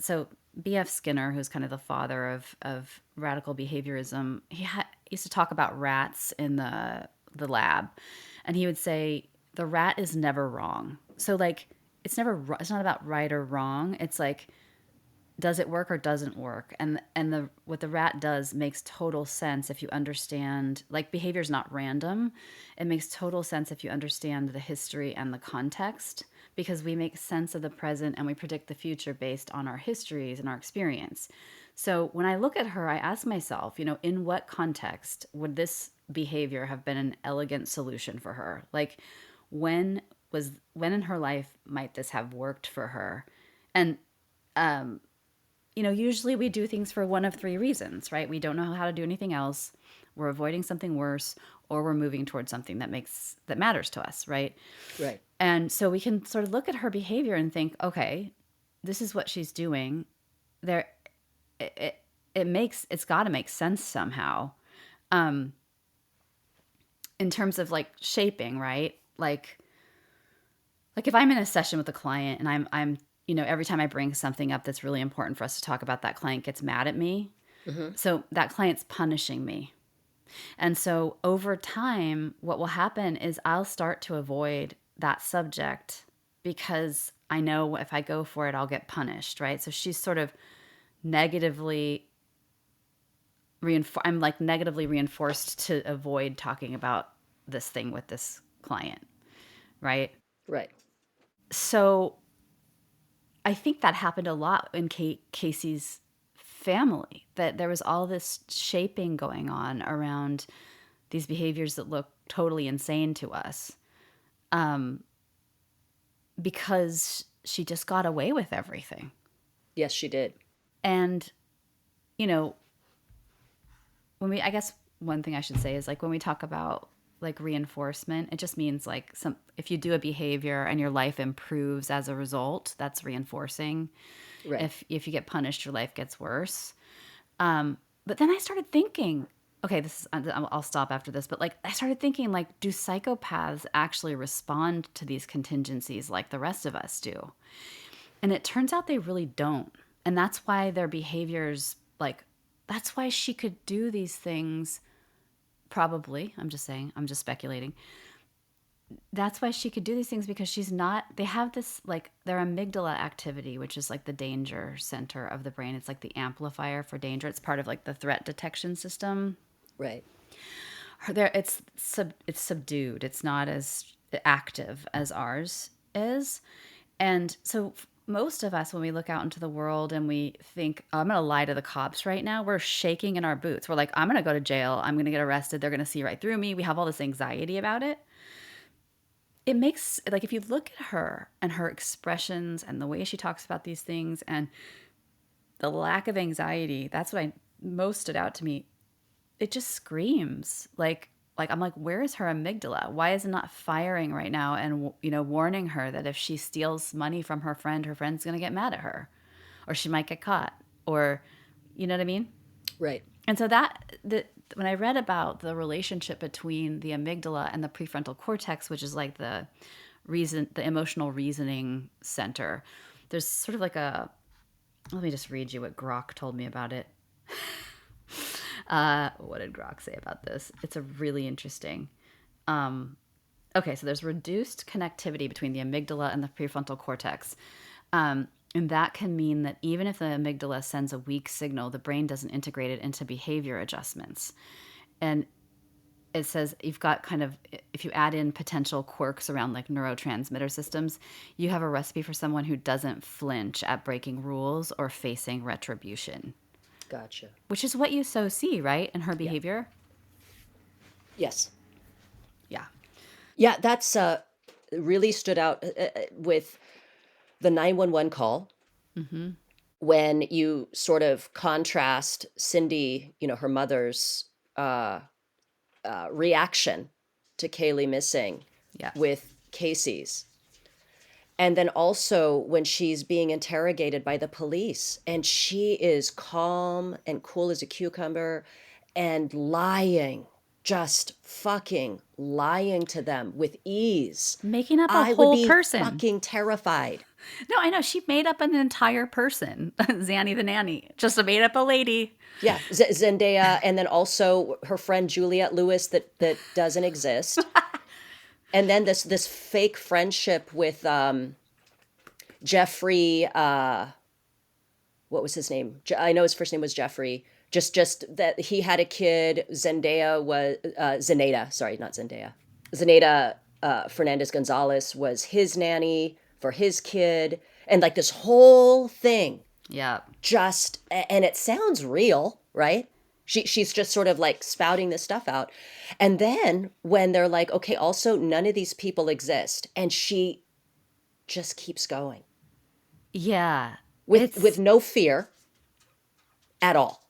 so B.F. Skinner, who's kind of the father of radical behaviorism, used to talk about rats in the lab, and he would say the rat is never wrong. So like it's not about right or wrong. It's like, does it work or doesn't work? And the what the rat does makes total sense if you understand, like, behavior is not random. It makes total sense if you understand the history and the context, because we make sense of the present and we predict the future based on our histories and our experience. So when I look at her, I ask myself, in what context would this behavior have been an elegant solution for her? Like, when when in her life might this have worked for her? And usually we do things for one of three reasons, right? We don't know how to do anything else, we're avoiding something worse, or we're moving towards something that matters to us, right? Right. And so we can sort of look at her behavior and think, okay, this is what she's doing. There, it's got to make sense somehow, in terms of like shaping, right? Like if I'm in a session with a client and I'm every time I bring something up that's really important for us to talk about, that client gets mad at me. Mm-hmm. So that client's punishing me. And so over time, what will happen is I'll start to avoid that subject because I know if I go for it, I'll get punished, right? So she's sort of negatively I'm like negatively reinforced to avoid talking about this thing with this client, right? Right. So I think that happened a lot in Casey's family, that there was all this shaping going on around these behaviors that look totally insane to us, because she just got away with everything. Yes, she did. And, you know, I guess one thing I should say is like when we talk about like reinforcement, it just means like if you do a behavior and your life improves as a result, that's reinforcing. Right. If you get punished, your life gets worse. But then I started thinking, okay, I'll stop after this, but like I started thinking, like, do psychopaths actually respond to these contingencies like the rest of us do? And it turns out they really don't. And that's why their behaviors, like, that's why she could do these things, probably. I'm just saying, I'm just speculating. That's why she could do these things, because they have this, like, their amygdala activity, which is like the danger center of the brain. It's like the amplifier for danger. It's part of like the threat detection system. Right. It's subdued. It's not as active as ours is. And so most of us, when we look out into the world and we think, oh, I'm going to lie to the cops right now, we're shaking in our boots. We're like, I'm going to go to jail. I'm going to get arrested. They're going to see right through me. We have all this anxiety about it. It makes, like, if you look at her and her expressions and the way she talks about these things and the lack of anxiety, that's what most stood out to me. It just screams like I'm like, where is her amygdala? Why is it not firing right now and warning her that if she steals money from her friend's going to get mad at her, or she might get caught, or you know what I mean? Right. And so when I read about the relationship between the amygdala and the prefrontal cortex, which is like the emotional reasoning center, there's sort of like let me just read you what Grok told me about it. What did Grok say about this? It's a really interesting. Okay, so there's reduced connectivity between the amygdala and the prefrontal cortex. And that can mean that even if the amygdala sends a weak signal, the brain doesn't integrate it into behavior adjustments. And it says you've got if you add in potential quirks around like neurotransmitter systems, you have a recipe for someone who doesn't flinch at breaking rules or facing retribution. Gotcha. Which is what you see, right, in her behavior? Yeah. Yes. Yeah. Yeah, that's really stood out with the 911 call. Mm-hmm. When you sort of contrast Cindy, her mother's reaction to Kaylee missing with Casey's. And then also when she's being interrogated by the police and she is calm and cool as a cucumber and lying, just fucking lying to them with ease. Making up a I whole would be person. fucking terrified. No, I know. She made up an entire person. Zanny the nanny. Just made up a lady. Yeah, Zendaya, and then also her friend Juliette Lewis that doesn't exist. And then this fake friendship with Jeffrey, what was his name? I know his first name was Jeffrey. Just that he had a kid. Zendaya was Zenaida. Sorry, not Zendaya. Zenaida Fernandez Gonzalez was his nanny for his kid, and like this whole thing. Yeah. And it sounds real, right? She's just sort of like spouting this stuff out. And then when they're like, okay, also none of these people exist, and she just keeps going Yeah. with no fear at all.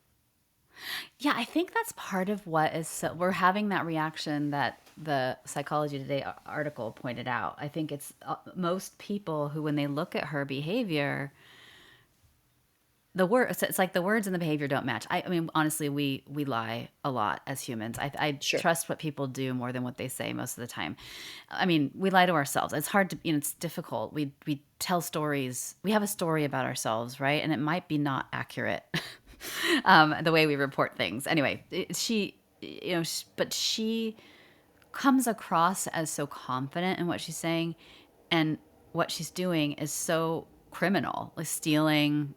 Yeah, I think that's part of what is so we're having that reaction that the Psychology Today article pointed out. I think it's most people who, when they look at her behavior, the words it's like the words and the behavior don't match. I mean, honestly, we lie a lot as humans. I Sure. trust what people do more than what they say most of the time. I mean, we lie to ourselves. It's hard to, it's difficult. We tell stories. We have a story about ourselves, right? And it might be not accurate. The way we report things. Anyway, but she comes across as so confident in what she's saying, and what she's doing is so criminal, like stealing,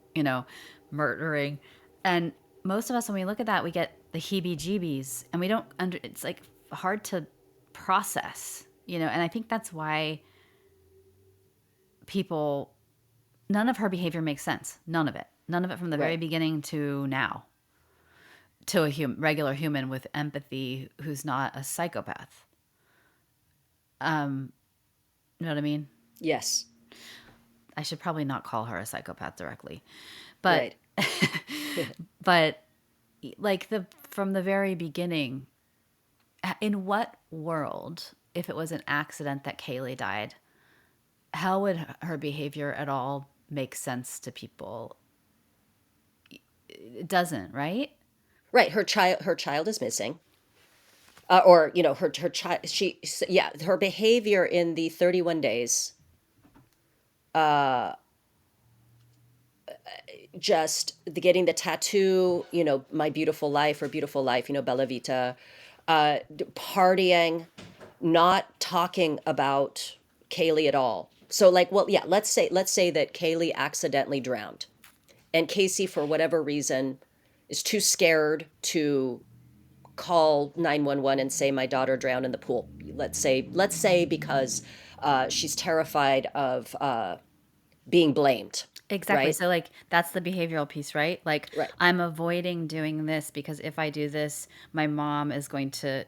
murdering. And most of us, when we look at that, we get the heebie-jeebies, and we don't it's like hard to process, and I think that's why people, none of her behavior makes sense. None of it from the very Right. beginning to now, to a regular human with empathy who's not a psychopath. You know what I mean? Yes. I should probably not call her a psychopath directly, but Right. but like from the very beginning, in what world, if it was an accident that Kaylee died, how would her behavior at all make sense to people? It doesn't, right? Right. Her child is missing. Or her child, her behavior in the 31 days, just getting the tattoo, my beautiful life, or beautiful life, Bella Vita, partying, not talking about Kaylee at all. So like, well, yeah, let's say that Kaylee accidentally drowned, and Casey, for whatever reason, is too scared to call 911 and say my daughter drowned in the pool. Let's say because she's terrified of being blamed, Exactly. right? So like that's the behavioral piece, right? Like Right. I'm avoiding doing this because if I do this, my mom is going to,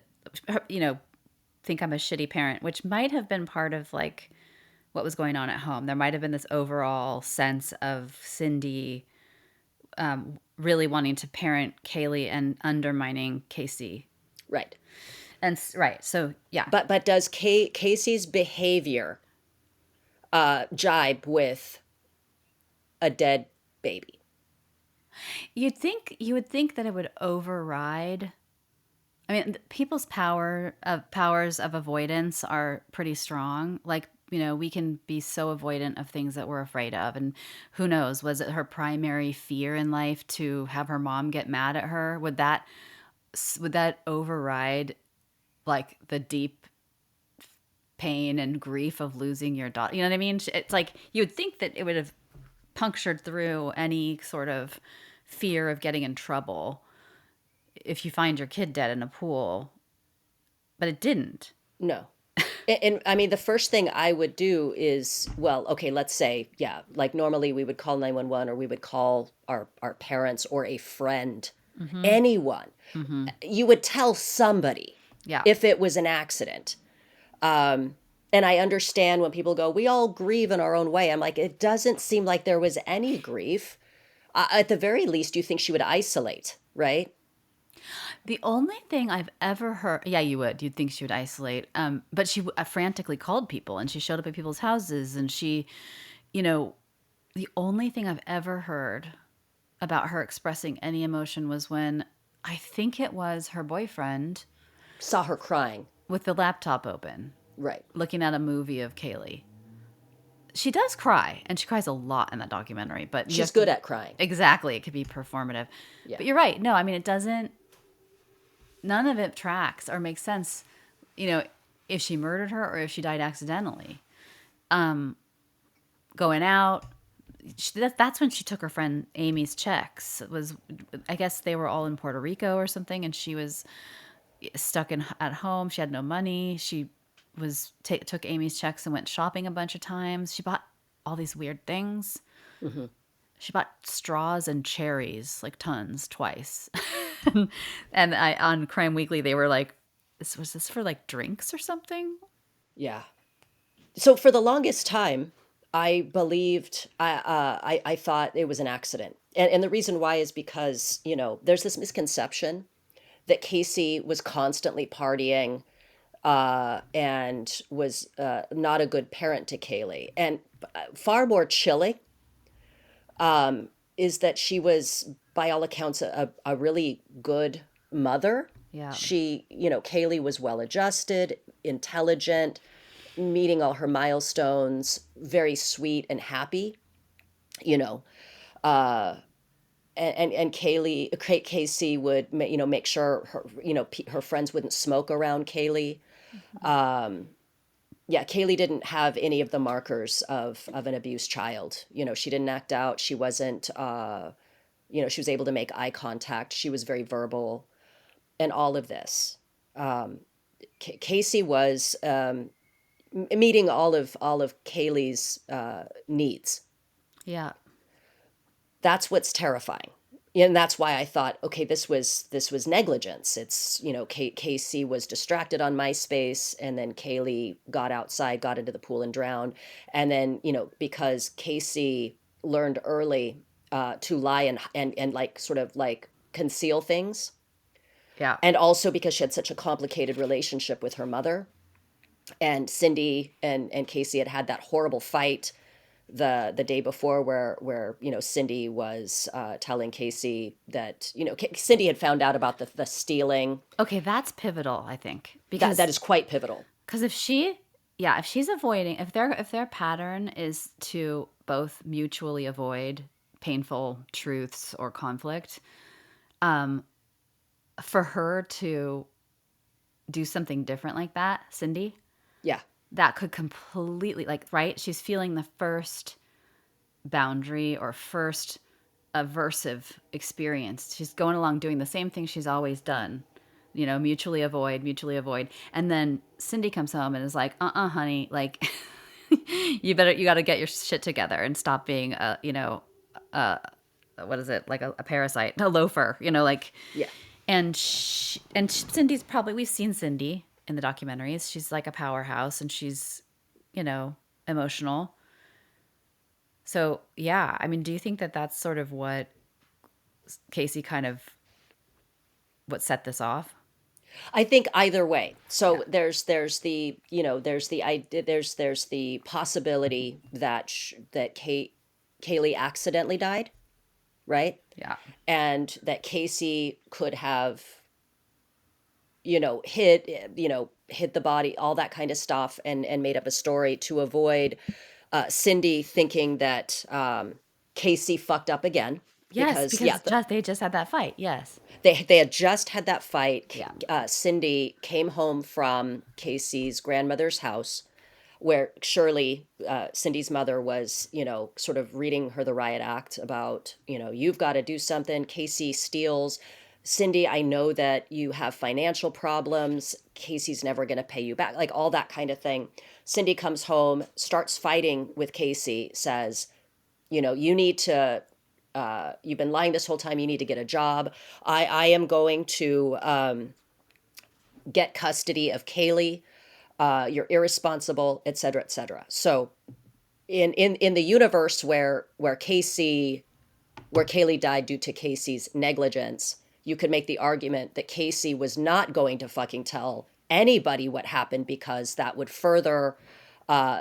think I'm a shitty parent, which might have been part of like what was going on at home. There might have been this overall sense of Cindy really wanting to parent Kaylee and undermining Casey. Right. And right. So yeah. But does Casey's behavior jibe with a dead baby? You would think that it would override. I mean, people's powers of avoidance are pretty strong. Like, we can be so avoidant of things that we're afraid of. And who knows, was it her primary fear in life to have her mom get mad at her? Would that override like the deep pain and grief of losing your daughter? You know what I mean? It's like you would think that it would have punctured through any sort of fear of getting in trouble if you find your kid dead in a pool, but it didn't. No. And I mean, the first thing I would do is, well, okay, let's say, yeah, like normally we would call 911, or we would call our parents or a friend, anyone. You would tell somebody Yeah. if it was an accident. And I understand when people go, we all grieve in our own way. I'm like, it doesn't seem like there was any grief. At the very least, you think she would isolate, right? The only thing I've ever heard, yeah, you would. You'd think she would isolate. But she frantically called people, and she showed up at people's houses, and she, the only thing I've ever heard about her expressing any emotion was when I think it was her boyfriend Saw her crying. with the laptop open, Right. looking at a movie of Kaylee. She does cry, and she cries a lot in that documentary, but you She's have to- good at crying. Exactly. It could be performative. Yeah. But you're right. No, I mean, it doesn't, none of it tracks or makes sense, if she murdered her or if she died accidentally. Going out, that's when she took her friend Amy's checks. I guess they were all in Puerto Rico or something, and she was stuck at home. She had no money. She took Amy's checks and went shopping a bunch of times. She bought all these weird things. She bought straws and cherries, like tons, twice. And I on Crime Weekly they were like, was this for like drinks or something? Yeah. So for the longest time, I believed I thought it was an accident, and the reason why is because there's this misconception that Casey was constantly partying and was not a good parent to Kaylee, and far more chilling is that she was, by all accounts, a really good mother. Yeah. Kaylee was well adjusted, intelligent, meeting all her milestones, very sweet and happy, you know. And Casey would make sure her friends wouldn't smoke around Kaylee. Yeah, Kaylee didn't have any of the markers of an abused child. She didn't act out. She wasn't. She was able to make eye contact. She was very verbal, and all of this. Casey was meeting all of Kaylee's needs. Yeah. That's what's terrifying. And that's why I thought, okay, this was negligence. It's Casey was distracted on MySpace, and then Kaylee got outside, got into the pool and drowned, and then because Casey learned early to lie and like sort of like conceal things, Yeah. and also because she had such a complicated relationship with her mother, and Cindy and Casey had that horrible fight the day before where Cindy was telling Casey that Cindy had found out about the stealing. Okay, that's pivotal, I think. That is quite pivotal. Because if she's avoiding, if their pattern is to both mutually avoid painful truths or conflict, for her to do something different like that, Cindy, Yeah. that could completely, like, right? She's feeling the first boundary or first aversive experience. She's going along doing the same thing she's always done, mutually avoid, mutually avoid. And then Cindy comes home and is like, honey, like, you got to get your shit together and stop being what is it? Like a parasite, a loafer, like, Yeah. and Cindy's probably, we've seen Cindy in the documentaries. She's like a powerhouse and she's, emotional. So, yeah, I mean, do you think that that's sort of what Casey kind of, what set this off? I think either way. So Yeah. there's the possibility that Kaylee accidentally died, right? Yeah. And that Casey could have hit the body, all that kind of stuff, and made up a story to avoid Cindy thinking that Casey fucked up again. Yes, Because yeah, because they just had that fight. Yes. they had just had that fight. Yeah. Cindy came home from Casey's grandmother's house, where Shirley, Cindy's mother, was, sort of reading her the riot act about, you've got to do something. Casey steals. Cindy, I know that you have financial problems. Casey's never going to pay you back. Like all that kind of thing. Cindy comes home, starts fighting with Casey, says, you need to, you've been lying this whole time. You need to get a job. I am going to get custody of Kaylee. You're irresponsible, et cetera, et cetera. So in the universe where Kaylee died due to Casey's negligence, you could make the argument that Casey was not going to fucking tell anybody what happened, because that would further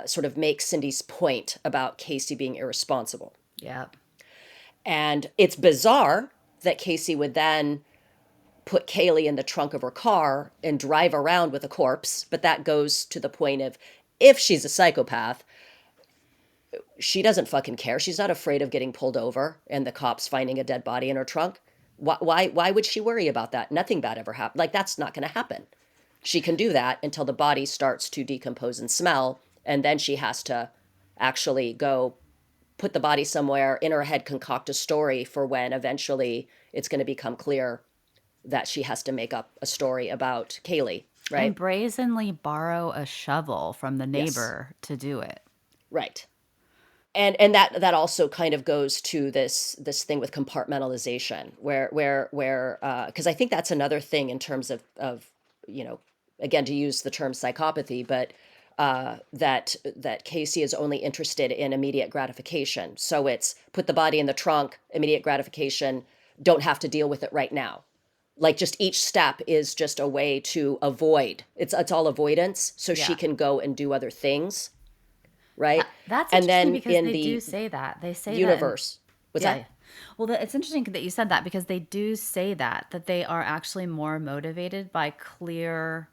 sort of make Cindy's point about Casey being irresponsible. Yeah. And it's bizarre that Casey would then put Kaylee in the trunk of her car and drive around with a corpse. But that goes to the point of, if she's a psychopath, she doesn't fucking care. She's not afraid of getting pulled over and the cops finding a dead body in her trunk. Why would she worry about that? Nothing bad ever happened. Like, that's not going to happen. She can do that until the body starts to decompose and smell. And then she has to actually go put the body somewhere, in her head concoct a story for when eventually it's going to become clear that she has to make up a story about Kaylee, right? And brazenly borrow a shovel from the Yes. neighbor to do it. Right. and that also kind of goes to this thing with compartmentalization, where because I think that's another thing in terms of you know, again, to use the term psychopathy, but that Casey is only interested in immediate gratification. So it's put the body in the trunk, immediate gratification, don't have to deal with it right now. Like, just each step is just a way to avoid. It's all avoidance, so she Yeah. can go and do other things, right? That's And interesting then because in they do the say that. They say that in, universe, what's yeah. that? Yeah. Well, it's interesting that you said that because they do say that they are actually more motivated by clear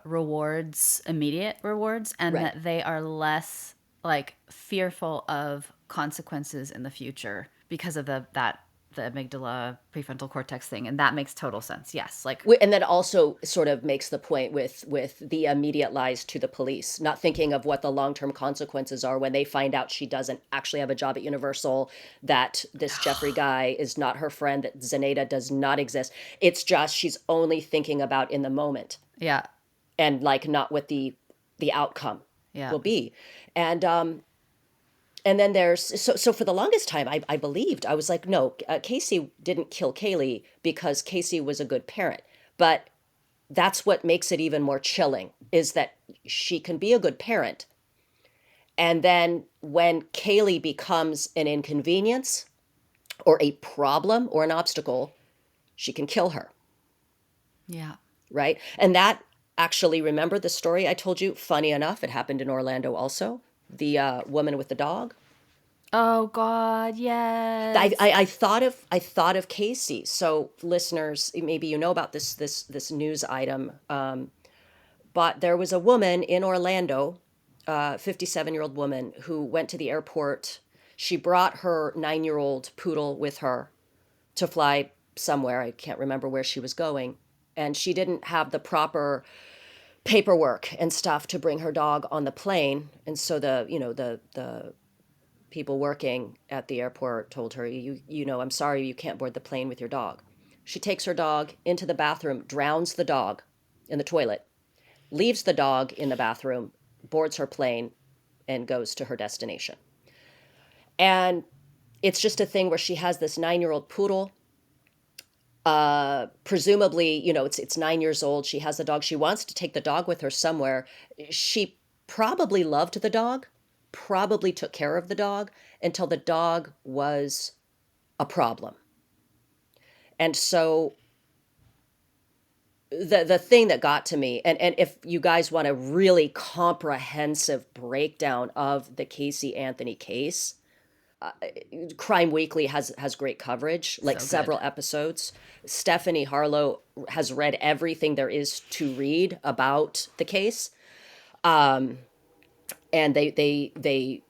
rewards, immediate rewards, and Right. that they are less like fearful of consequences in the future because of the amygdala prefrontal cortex thing, and that makes total sense. Yes, like And that also sort of makes the point with the immediate lies to the police, not thinking of what the long-term consequences are when they find out she doesn't actually have a job at Universal, that this Jeffrey guy is not her friend, that Zenaida does not exist. It's just she's only thinking about in the moment, yeah, and like not what the outcome yeah, will be. And then there's so for the longest time I believed, I was like, no, Casey didn't kill Kaylee because Casey was a good parent. But that's what makes it even more chilling, is that she can be a good parent, and then when Kaylee becomes an inconvenience or a problem or an obstacle, she can kill her, yeah. right? And that, actually, remember the story I told you? Funny enough, it happened in Orlando also. The woman with the dog. Oh God, yes. I thought of Casey. So listeners, maybe you know about this news item, but there was a woman in Orlando, 57-year-old woman, who went to the airport. She brought her 9-year-old poodle with her to fly somewhere. I can't remember where she was going, and she didn't have the proper paperwork and stuff to bring her dog on the plane. And so the people working at the airport told her, I'm sorry, you can't board the plane with your dog. She takes her dog into the bathroom, drowns the dog in the toilet, leaves the dog in the bathroom, boards her plane, and goes to her destination. And it's just a thing where she has this 9-year-old poodle. Presumably, it's 9 years old. She has the dog. She wants to take the dog with her somewhere. She probably loved the dog, probably took care of the dog until the dog was a problem. And so the thing that got to me, and if you guys want a really comprehensive breakdown of the Casey Anthony case, Crime Weekly has great coverage, like So good. several episodes. Stephanie Harlow has read everything there is to read about the case, and they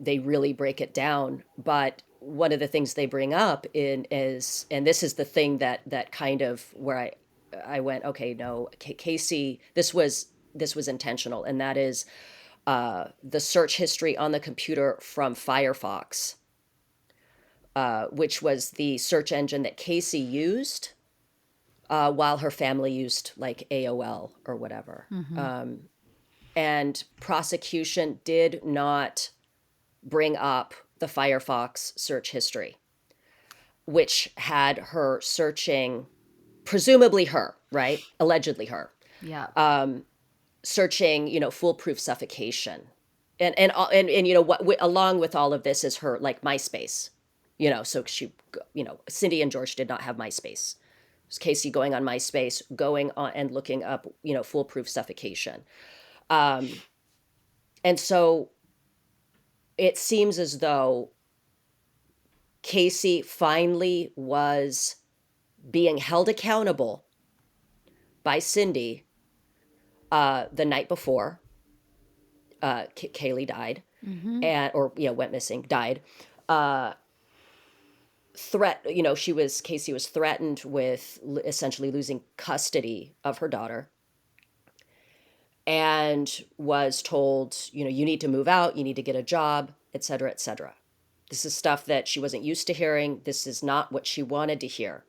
really break it down. But one of the things they bring up is, and this is the thing that kind of where I went, okay, no, Casey, this was intentional, and that is the search history on the computer from Firefox, which was the search engine that Casey used while her family used like AOL or whatever. And prosecution did not bring up the Firefox search history, which had her searching, presumably her, right? Allegedly her, Yeah. searching, foolproof suffocation. And what along with all of this is her like MySpace, so Cindy and George did not have MySpace. It was Casey going on MySpace, going on and looking up, foolproof suffocation. And so it seems as though Casey finally was being held accountable by Cindy the night before Kaylee died, went missing, died. Casey was threatened with essentially losing custody of her daughter, and was told, you need to move out, you need to get a job, et cetera, et cetera. This is stuff that she wasn't used to hearing. This is not what she wanted to hear.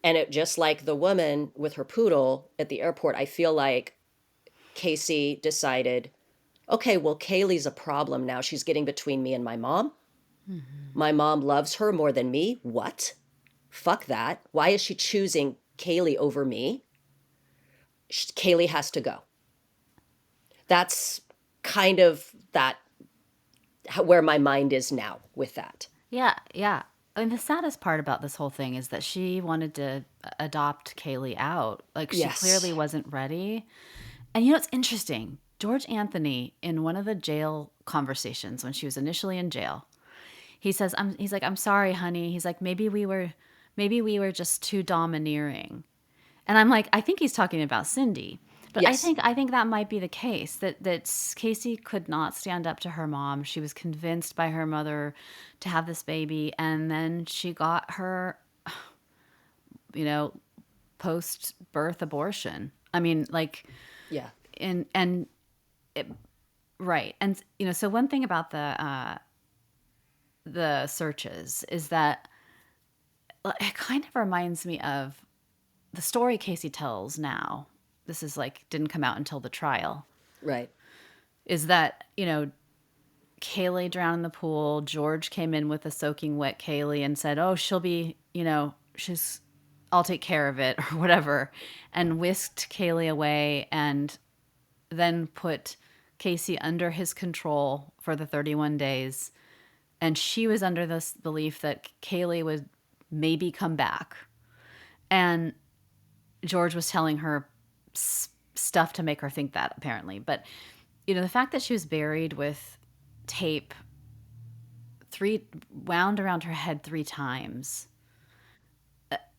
And it, just like the woman with her poodle at the airport, I feel like Casey decided, Okay, well, Kaylee's a problem now. She's getting between me and my mom. My mom loves her more than me. What? Fuck that. Why is she choosing Kaylee over me? Kaylee has to go. That's kind of that where my mind is now with that. Yeah, yeah. I mean, the saddest part about this whole thing is that she wanted to adopt Kaylee out. Like, she clearly Yes. wasn't ready. And you know, it's interesting. George Anthony, in one of the jail conversations when she was initially in jail, he's like, I'm sorry, honey. He's like, maybe we were just too domineering. And I'm like, I think he's talking about Cindy. But I Yes. think I think that might be the case that Casey could not stand up to her mom. She was convinced by her mother to have this baby, and then she got her, you know, post birth abortion. I mean, like, Yeah. and right, and you know, so one thing about the searches is that it kind of reminds me of the story Casey tells now. This is like didn't come out until the trial. Right. Is that, you know, Kaylee drowned in the pool. George came in with a soaking wet Kaylee and said, "Oh, she'll be, you know, I'll take care of it," or whatever, and whisked Kaylee away and then put Casey under his control for the 31 days. And she was under this belief that Kaylee would maybe come back. And George was telling her stuff to make her think that, apparently. But, you know, the fact that she was buried with tape wound around her head 3 times,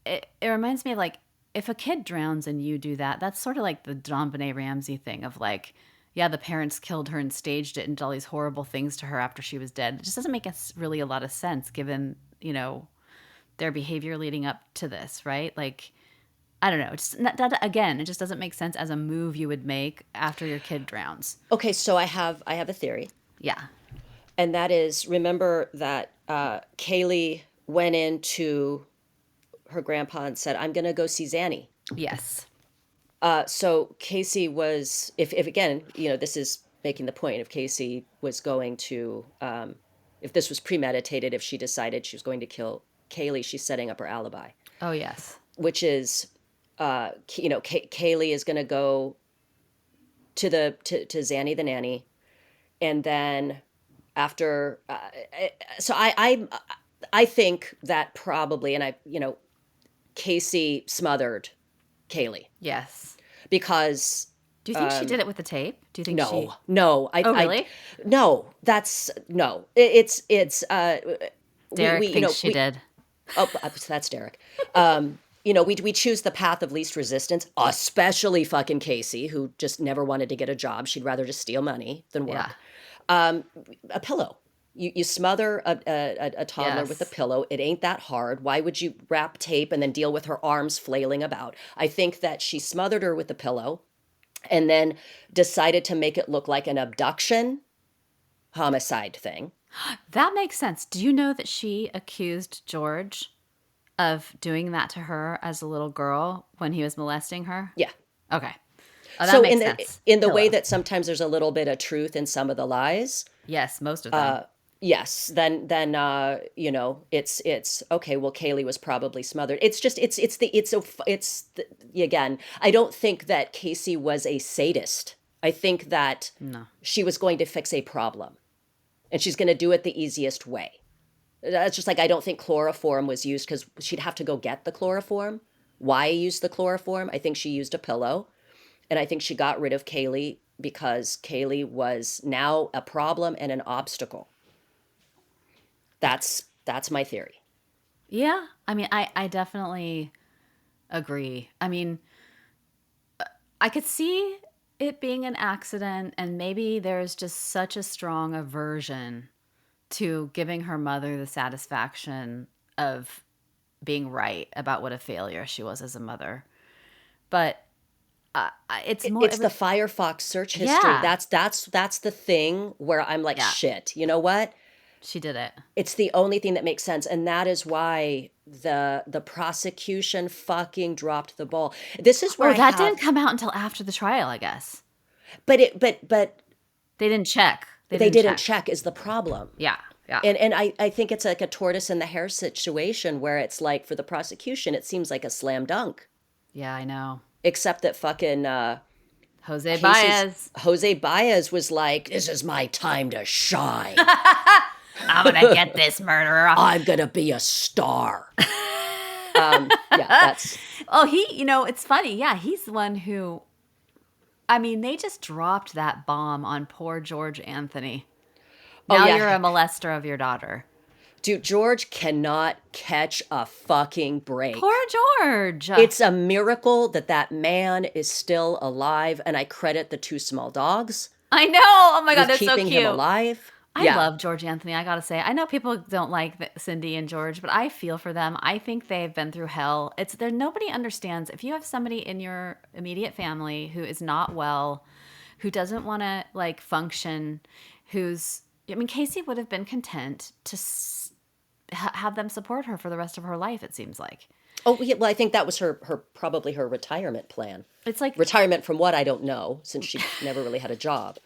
it reminds me of, like, if a kid drowns and you do that, that's sort of like the JonBenet Ramsey thing of, like, yeah, the parents killed her and staged it and did all these horrible things to her after she was dead. It just doesn't make us really a lot of sense given, you know, their behavior leading up to this, right? Like, I don't know. Again, it just doesn't make sense as a move you would make after your kid drowns. Okay, so I have a theory, Yeah. and that is, remember that Kaylee went into her grandpa and said, "I'm going to go see Zanny." Yes. So Casey was, if again, you know, this is making the point, if Casey was going to, if this was premeditated, if she decided she was going to kill Kaylee, she's setting up her alibi, Oh, yes. which is, you know, Kaylee is going to go to Zanny the nanny, and then after, so I think that probably, and you know, Casey smothered Kaylee Yes. because Do you think she did it with the tape? Do you think she? no, Oh, really? no, that's no. It's Derek you thinks know, she did. oh, that's Derek. You know, we choose the path of least resistance, especially fucking Casey, who just never wanted to get a job. She'd rather just steal money than Yeah. work. A pillow. You smother a toddler with a Yes. pillow. It ain't that hard. Why would you wrap tape and then deal with her arms flailing about? I think that she smothered her with a pillow and then decided to make it look like an abduction homicide thing. That makes sense. Do you know that she accused George of doing that to her as a little girl when he was molesting her? Yeah. Okay. Oh, that So makes sense. in the way Pillow. that sometimes there's a little bit of truth in some of the lies, Yes, most of them. yes, then you know, it's okay, well, Kaylee was probably smothered. It's just again, I don't think that Casey was a sadist. I think that No. she was going to fix a problem, and she's going to do it the easiest way. That's just like, I don't think chloroform was used because she'd have to go get the chloroform. Why use the chloroform? I think she used a pillow. And I think she got rid of Kaylee because Kaylee was now a problem and an obstacle. That's my theory. Yeah. I mean, I definitely agree. I mean, I could see it being an accident, and maybe there's just such a strong aversion to giving her mother the satisfaction of being right about what a failure she was as a mother. But it's more. It's the Firefox search history. Yeah. That's the thing where I'm like, Yeah. shit, you know what? She did it. It's the only thing that makes sense, and that is why the prosecution fucking dropped the ball. This is where Or that didn't come out until after the trial, I guess. but They didn't check. They didn't check is the problem. Yeah. Yeah. And I think it's like a tortoise and the hare situation where it's like for the prosecution, it seems like a slam dunk. Yeah, I know. Except that fucking Jose Baez was like, this is my time to shine. I'm going to get this murderer. I'm going to be a star. Yeah, that's... Oh, it's funny. Yeah, he's the one who, I mean, they just dropped that bomb on poor George Anthony. Now you're a molester of your daughter. Dude, George cannot catch a fucking break. Poor George. It's a miracle that man is still alive, and I credit the two small dogs. I know. Oh my God, that's so cute. Keeping him alive. I love George Anthony, I gotta say. I know people don't like Cindy and George, but I feel for them. I think they've been through hell. Nobody understands. If you have somebody in your immediate family who is not well, who doesn't want to like function, Casey would have been content to have them support her for the rest of her life, it seems like. Oh, yeah, well, I think that was probably her retirement plan. It's like retirement from what I don't know, since she never really had a job.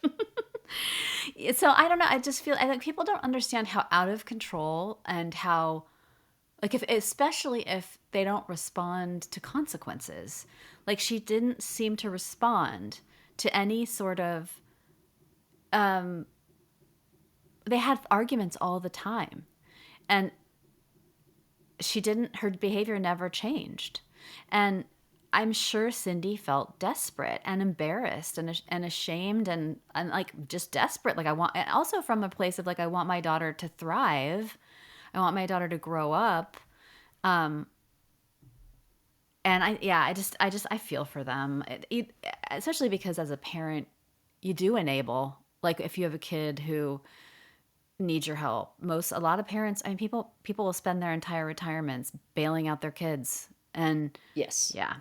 So I don't know. I just feel like people don't understand how out of control and how, like, especially if they don't respond to consequences. Like, she didn't seem to respond to any sort of. They had arguments all the time, and her behavior never changed, and I'm sure Cindy felt desperate and embarrassed and ashamed and like just desperate. Like and also from a place of like, I want my daughter to thrive. I want my daughter to grow up. And I feel for them, especially because as a parent, you do enable, like if you have a kid who needs your help. A lot of parents, I mean, people will spend their entire retirements bailing out their kids. And yes. Yeah.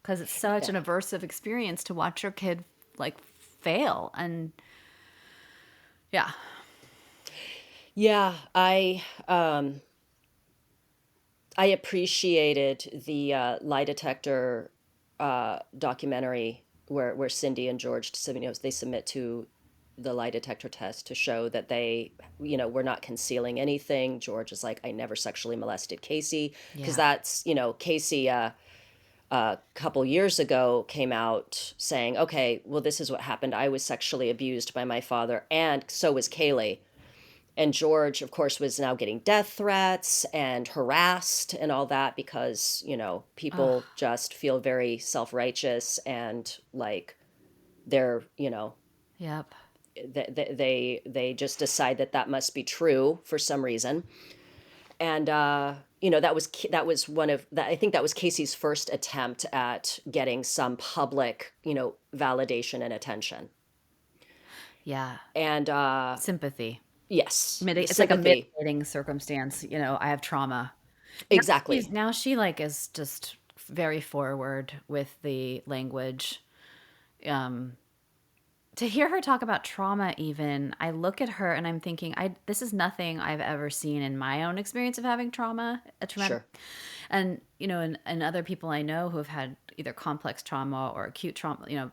Because it's such an aversive experience to watch your kid like fail. And yeah. Yeah, I appreciated the lie detector documentary where Cindy and George, they submit to the lie detector test to show that they, were not concealing anything. George is like, I never sexually molested Casey, because that's, Casey a couple years ago came out saying, okay, well, this is what happened. I was sexually abused by my father, and so was Kaylee. And George, of course, was now getting death threats and harassed and all that because, people just feel very self-righteous and like they're, Yep. They just decide that must be true for some reason. And, that was I think that was Casey's first attempt at getting some public, validation and attention. Yeah. And sympathy. Yes. It's sympathy. Like a mitigating circumstance. I have trauma. Exactly. Now she like is just very forward with the language. To hear her talk about trauma, even, I look at her and I'm thinking, this is nothing I've ever seen in my own experience of having trauma, a traumatic, sure. And and other people I know who have had either complex trauma or acute trauma,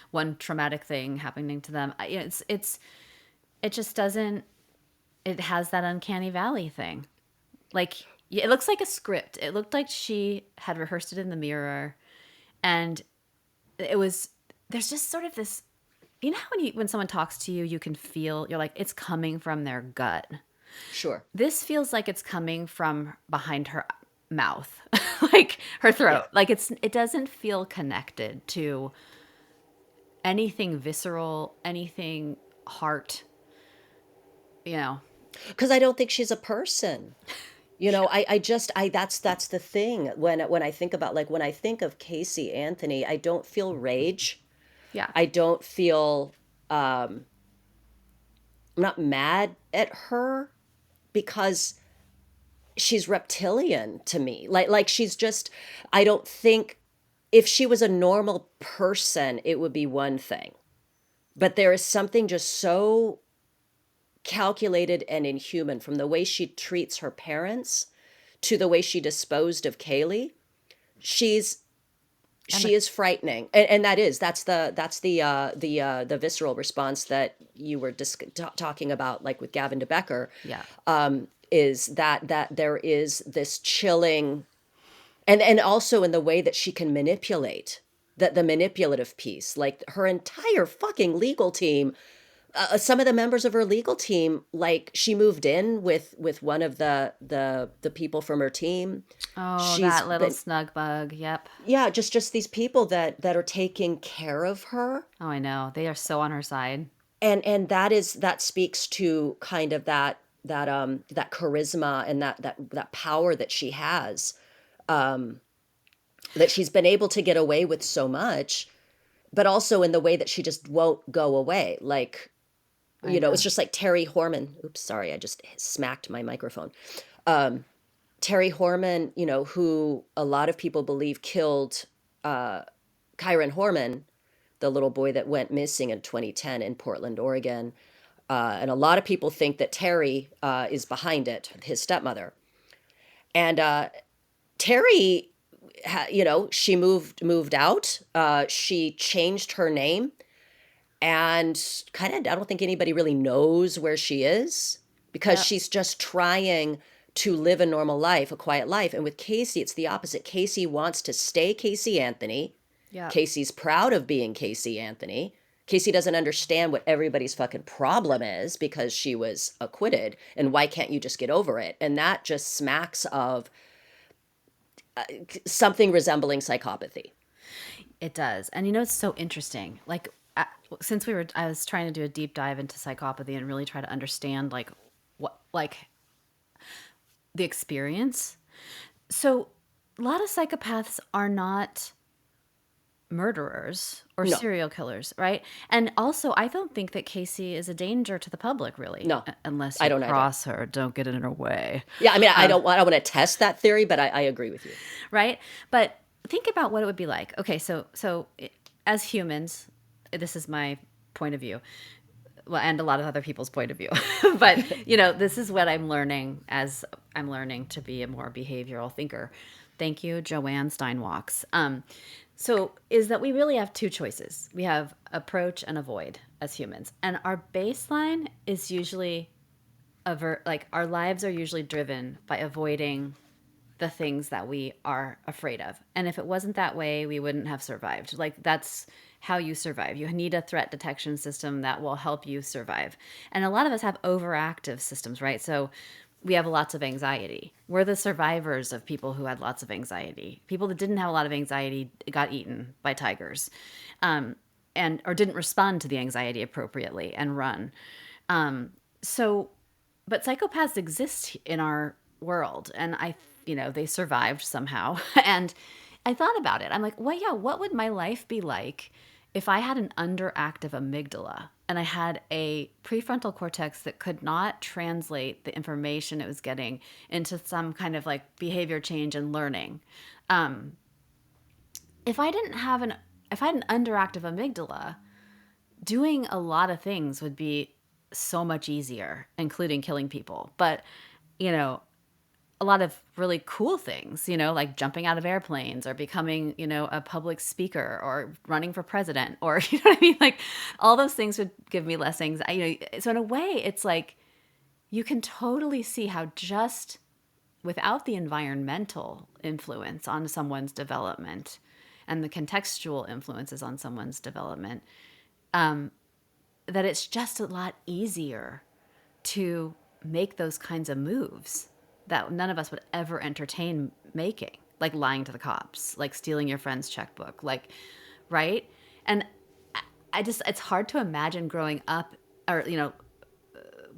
one traumatic thing happening to them. It just doesn't. It has that uncanny valley thing, like it looks like a script. It looked like she had rehearsed it in the mirror, and there's just sort of this. You know how when someone talks to you, you can feel, you're like, it's coming from their gut. Sure. This feels like it's coming from behind her mouth, like her throat. Yeah. Like it doesn't feel connected to anything visceral, anything heart, Because I don't think she's a person. That's the thing. When I think about, like, when I think of Casey Anthony, I don't feel rage. Yeah. I don't feel, I'm not mad at her because she's reptilian to me. Like she's just, I don't think if she was a normal person, it would be one thing. But there is something just so calculated and inhuman from the way she treats her parents to the way she disposed of Kaylee. She's She is frightening, and that's the visceral response that you were talking about, like with Gavin de Becker. Yeah. Is that there is this chilling, and also in the way that she can manipulate, the manipulative piece, like her entire fucking legal team. Some of the members of her legal team, like she moved in with one of the people from her team. Oh, She's that little been, snug bug. Yep. yeah, just these people that are taking care of her. Oh, I know. They are so on her side. And that speaks to kind of that charisma and that power that she has, that she's been able to get away with so much, but also in the way that she just won't go away. Like, I know. it's just like Terry Horman. Oops, sorry, I just smacked my microphone. Terry Horman, who a lot of people believe killed Kyron Horman, the little boy that went missing in 2010 in Portland, Oregon. And a lot of people think that Terry is behind it, his stepmother. And Terry, she moved out. She changed her name, and kind of, I don't think anybody really knows where she is, because Yep. she's just trying to live a normal life, a quiet life. And with Casey, it's the opposite. Casey wants to stay Casey Anthony. Yep. Casey's proud of being Casey Anthony. Casey doesn't understand what everybody's fucking problem is, because she was acquitted. And why can't you just get over it? And that just smacks of something resembling psychopathy. It does. And it's so interesting. Like, since I was trying to do a deep dive into psychopathy and really try to understand, like, what, like, the experience. So, a lot of psychopaths are not murderers or No. serial killers, right? And also, I don't think that Casey is a danger to the public, really. No, Unless I you don't either. cross her, don't get in her way. Yeah, I mean, I don't want to test that theory, but I agree with you. Right? But think about what it would be like. Okay, so as humans, this is my point of view. Well, and a lot of other people's point of view. But, this is what I'm learning as I'm learning to be a more behavioral thinker. Thank you, Joanne Steinwalks. So is that we really have two choices. We have approach and avoid as humans. And our baseline is usually our lives are usually driven by avoiding the things that we are afraid of. And if it wasn't that way, we wouldn't have survived. Like, that's how you survive. You need a threat detection system that will help you survive. And a lot of us have overactive systems, right? So we have lots of anxiety. We're the survivors of people who had lots of anxiety. People that didn't have a lot of anxiety got eaten by tigers, or didn't respond to the anxiety appropriately and run. But psychopaths exist in our world, and they survived somehow. And I thought about it. I'm like, well, yeah, what would my life be like if I had an underactive amygdala and I had a prefrontal cortex that could not translate the information it was getting into some kind of like behavior change and learning? If I had an underactive amygdala, doing a lot of things would be so much easier, including killing people. But, a lot of really cool things, like jumping out of airplanes or becoming, a public speaker or running for president, or, you know what I mean? Like, all those things would give me less anxiety. So in a way, it's like you can totally see how just without the environmental influence on someone's development and the contextual influences on someone's development, that it's just a lot easier to make those kinds of moves that none of us would ever entertain making, like lying to the cops, like stealing your friend's checkbook, like, right? And it's hard to imagine growing up or,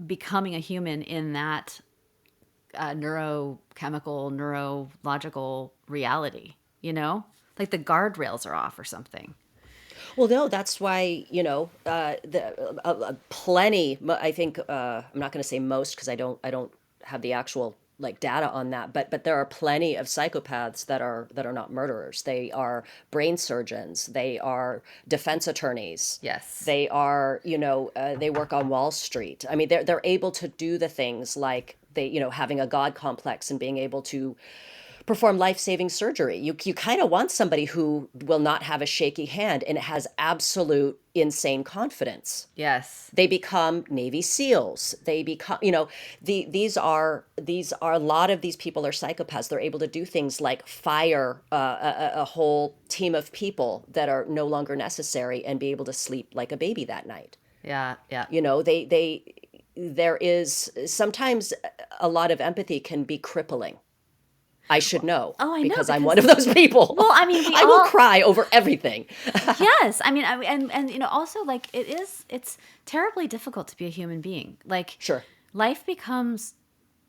becoming a human in that neurochemical, neurological reality, like the guardrails are off or something. Well, no, that's why, plenty, I think, I'm not going to say most, because I don't have the actual like data on that, but there are plenty of psychopaths that are not murderers. They are brain surgeons. They are defense attorneys. Yes. They are, they work on Wall Street. I mean, they're able to do the things like having a God complex and being able to perform life-saving surgery. You kind of want somebody who will not have a shaky hand and has absolute insane confidence. Yes. They become Navy SEALs. They become, these are a lot of these people are psychopaths. They're able to do things like fire a whole team of people that are no longer necessary and be able to sleep like a baby that night. Yeah. Yeah. There is sometimes a lot of empathy can be crippling. I should know. Oh, I know, because I'm because- one of those people. Well, I mean, I will cry over everything. Yes. I mean, and also like it's terribly difficult to be a human being. Like, Sure. life becomes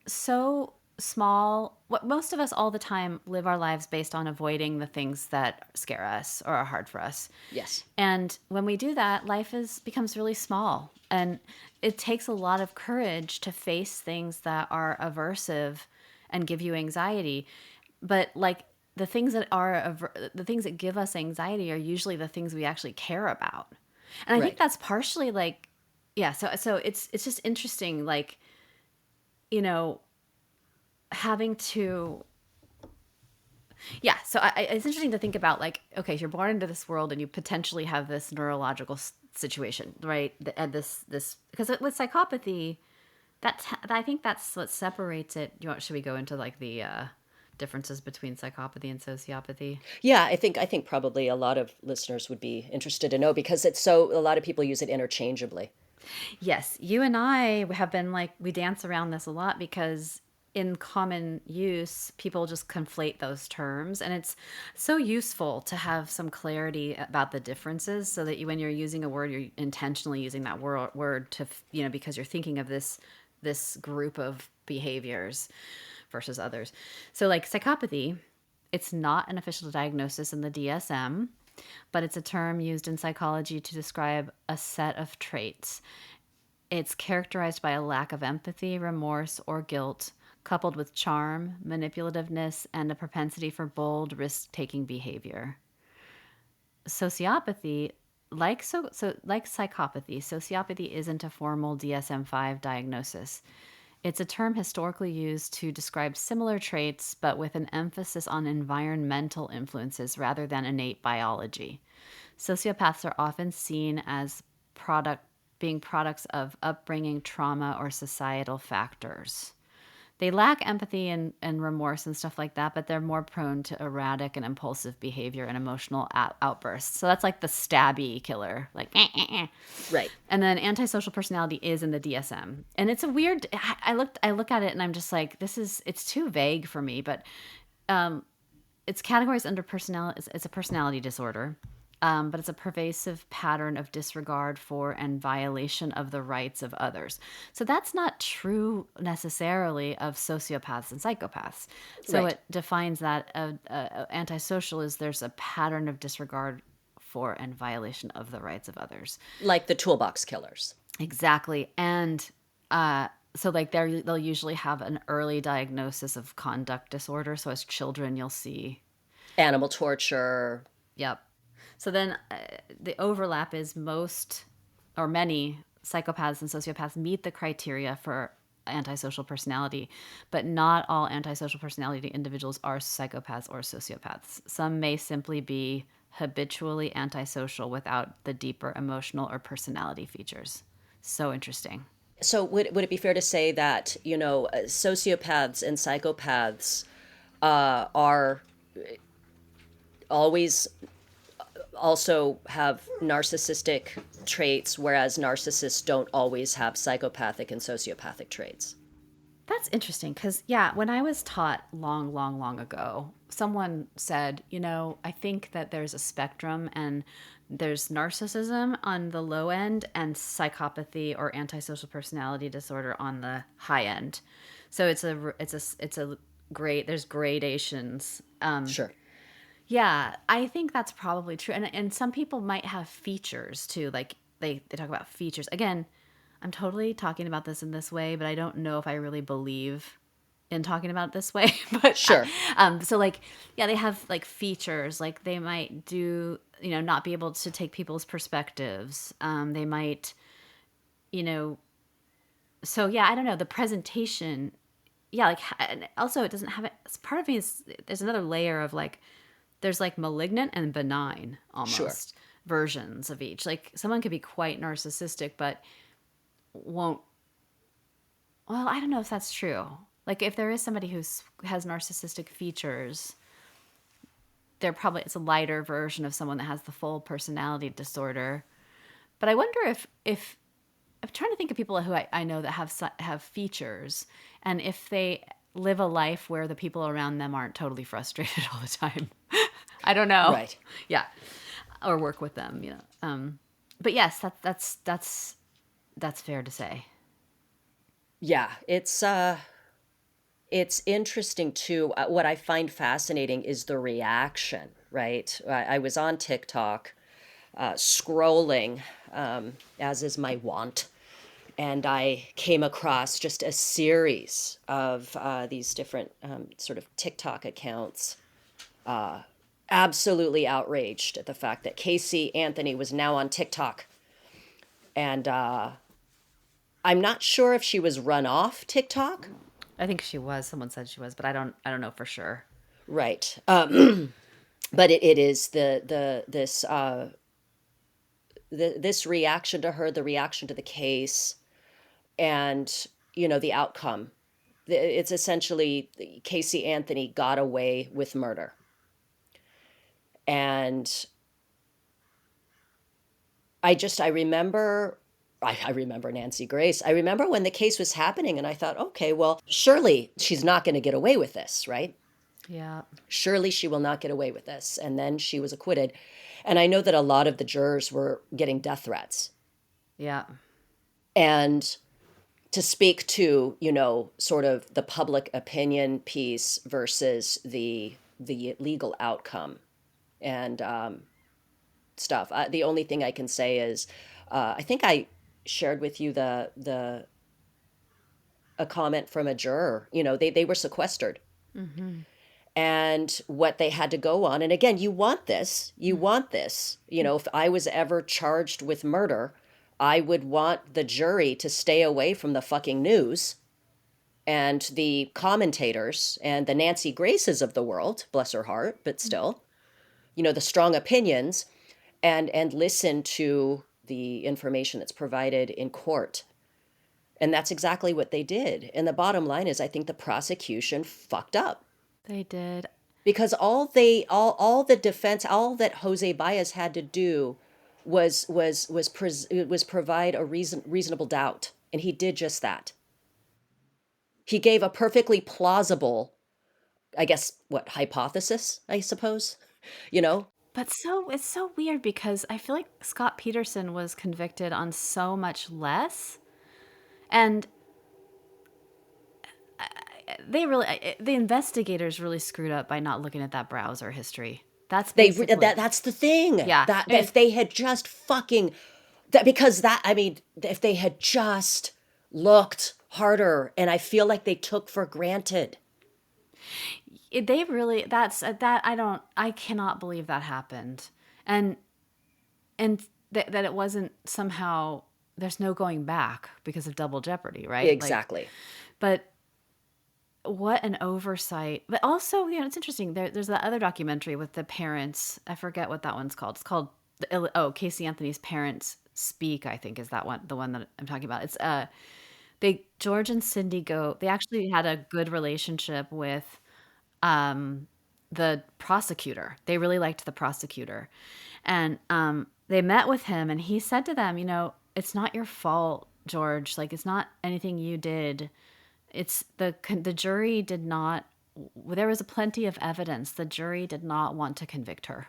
so small. What most of us all the time live our lives based on avoiding the things that scare us or are hard for us. Yes. And when we do that, life becomes really small. And it takes a lot of courage to face things that are aversive and give you anxiety. But like the things that give us anxiety are usually the things we actually care about. And I think Right. that's partially like, yeah, so it's just interesting, like, having to, yeah, so it's interesting to think about, like, okay, you're born into this world and you potentially have this neurological situation, right? And this because with psychopathy, I think that's what separates it. Should we go into like the differences between psychopathy and sociopathy? Yeah, I think probably a lot of listeners would be interested to know because a lot of people use it interchangeably. Yes, you and I have been like, we dance around this a lot because in common use, people just conflate those terms. And it's so useful to have some clarity about the differences so that when you're using a word, you're intentionally using that word to, because you're thinking of this group of behaviors versus others. So like psychopathy, it's not an official diagnosis in the DSM, but it's a term used in psychology to describe a set of traits. It's characterized by a lack of empathy, remorse, or guilt, coupled with charm, manipulativeness, and a propensity for bold, risk-taking behavior. Sociopathy, like psychopathy, sociopathy isn't a formal DSM-5 diagnosis. It's a term historically used to describe similar traits, but with an emphasis on environmental influences rather than innate biology. Sociopaths are often seen as being products of upbringing, trauma, or societal factors. They lack empathy and remorse and stuff like that, but they're more prone to erratic and impulsive behavior and emotional outbursts. So that's like the stabby killer, like, eh, eh, eh. Right. And then antisocial personality is in the DSM. And it's a weird, I look at it and I'm just like, it's too vague for me, but it's categorized under personality. It's a personality disorder. But it's a pervasive pattern of disregard for and violation of the rights of others. So that's not true necessarily of sociopaths and psychopaths. So Right. it defines that antisocial is there's a pattern of disregard for and violation of the rights of others. Like the toolbox killers. Exactly. And so like they'll usually have an early diagnosis of conduct disorder. So as children, you'll see. Animal torture. Yep. So then the overlap is many psychopaths and sociopaths meet the criteria for antisocial personality, but not all antisocial personality individuals are psychopaths or sociopaths. Some may simply be habitually antisocial without the deeper emotional or personality features. So interesting. So would it be fair to say that, sociopaths and psychopaths are always also have narcissistic traits, whereas narcissists don't always have psychopathic and sociopathic traits? That's interesting because, yeah, when I was taught long, long, long ago, someone said, I think that there's a spectrum and there's narcissism on the low end and psychopathy or antisocial personality disorder on the high end. So it's a great, there's gradations. Sure. Yeah, I think that's probably true. And some people might have features too. Like they talk about features. Again, I'm totally talking about this in this way, but I don't know if I really believe in talking about it this way. But Sure. so like, yeah, they have like features. Like they might do, not be able to take people's perspectives. They might, so yeah, I don't know. The presentation yeah, like, and also it doesn't have it. Part of me is there's another layer of like, there's like malignant and benign Sure. almost versions of each. Like someone could be quite narcissistic, but won't. Well, I don't know if that's true. Like if there is somebody has narcissistic features, it's a lighter version of someone that has the full personality disorder. But I wonder if I'm trying to think of people who I know that have features, and if they live a life where the people around them aren't totally frustrated all the time. I don't know. Right. Yeah, or work with them. But yes, that's fair to say. Yeah, it's interesting too. What I find fascinating is the reaction, right? I was on TikTok, scrolling, as is my wont, and I came across just a series of these different sort of TikTok accounts, absolutely outraged at the fact that Casey Anthony was now on TikTok. And I'm not sure if she was run off TikTok. I think she was. Someone said she was, but I don't know for sure. Right. But it is this reaction to her, the reaction to the case, and the outcome. It's essentially Casey Anthony got away with murder, and I remember. I remember Nancy Grace. I remember when the case was happening, and I thought, okay, well, surely she's not going to get away with this, right? Yeah. Surely she will not get away with this. And then she was acquitted. And I know that a lot of the jurors were getting death threats. Yeah. And to speak to, sort of the public opinion piece versus the legal outcome and stuff. The only thing I can say is, I think I shared with you a comment from a juror. They were sequestered. Mm-hmm. And what they had to go on. And again, you want this. You want this. If I was ever charged with murder, I would want the jury to stay away from the fucking news and the commentators and the Nancy Graces of the world, bless her heart, but still, the strong opinions, and listen to the information that's provided in court. And that's exactly what they did. And the bottom line is, I think the prosecution fucked up. They did. Because all the defense, all that Jose Baez had to do was provide a reasonable doubt, and he did just that. He gave a perfectly plausible, I guess, what, hypothesis, I suppose, you know? But it's so weird because I feel like Scott Peterson was convicted on so much less, and the investigators really screwed up by not looking at that browser history. That's basically That's the thing. Yeah. That if they had just fucking if they had just looked harder, and I feel like they took for granted. They really I cannot believe that happened, and that it wasn't somehow there's no going back because of double jeopardy, right? Exactly. But what an oversight. But also, it's interesting. There's that other documentary with the parents. I forget what that one's called. It's called Casey Anthony's Parents Speak, I think is that one, the one that I'm talking about. It's George and Cindy they actually had a good relationship with the prosecutor. They really liked the prosecutor. And they met with him, and he said to them, it's not your fault, George. Like, it's not anything you did. It's the jury did not, there was plenty of evidence. The jury did not want to convict her.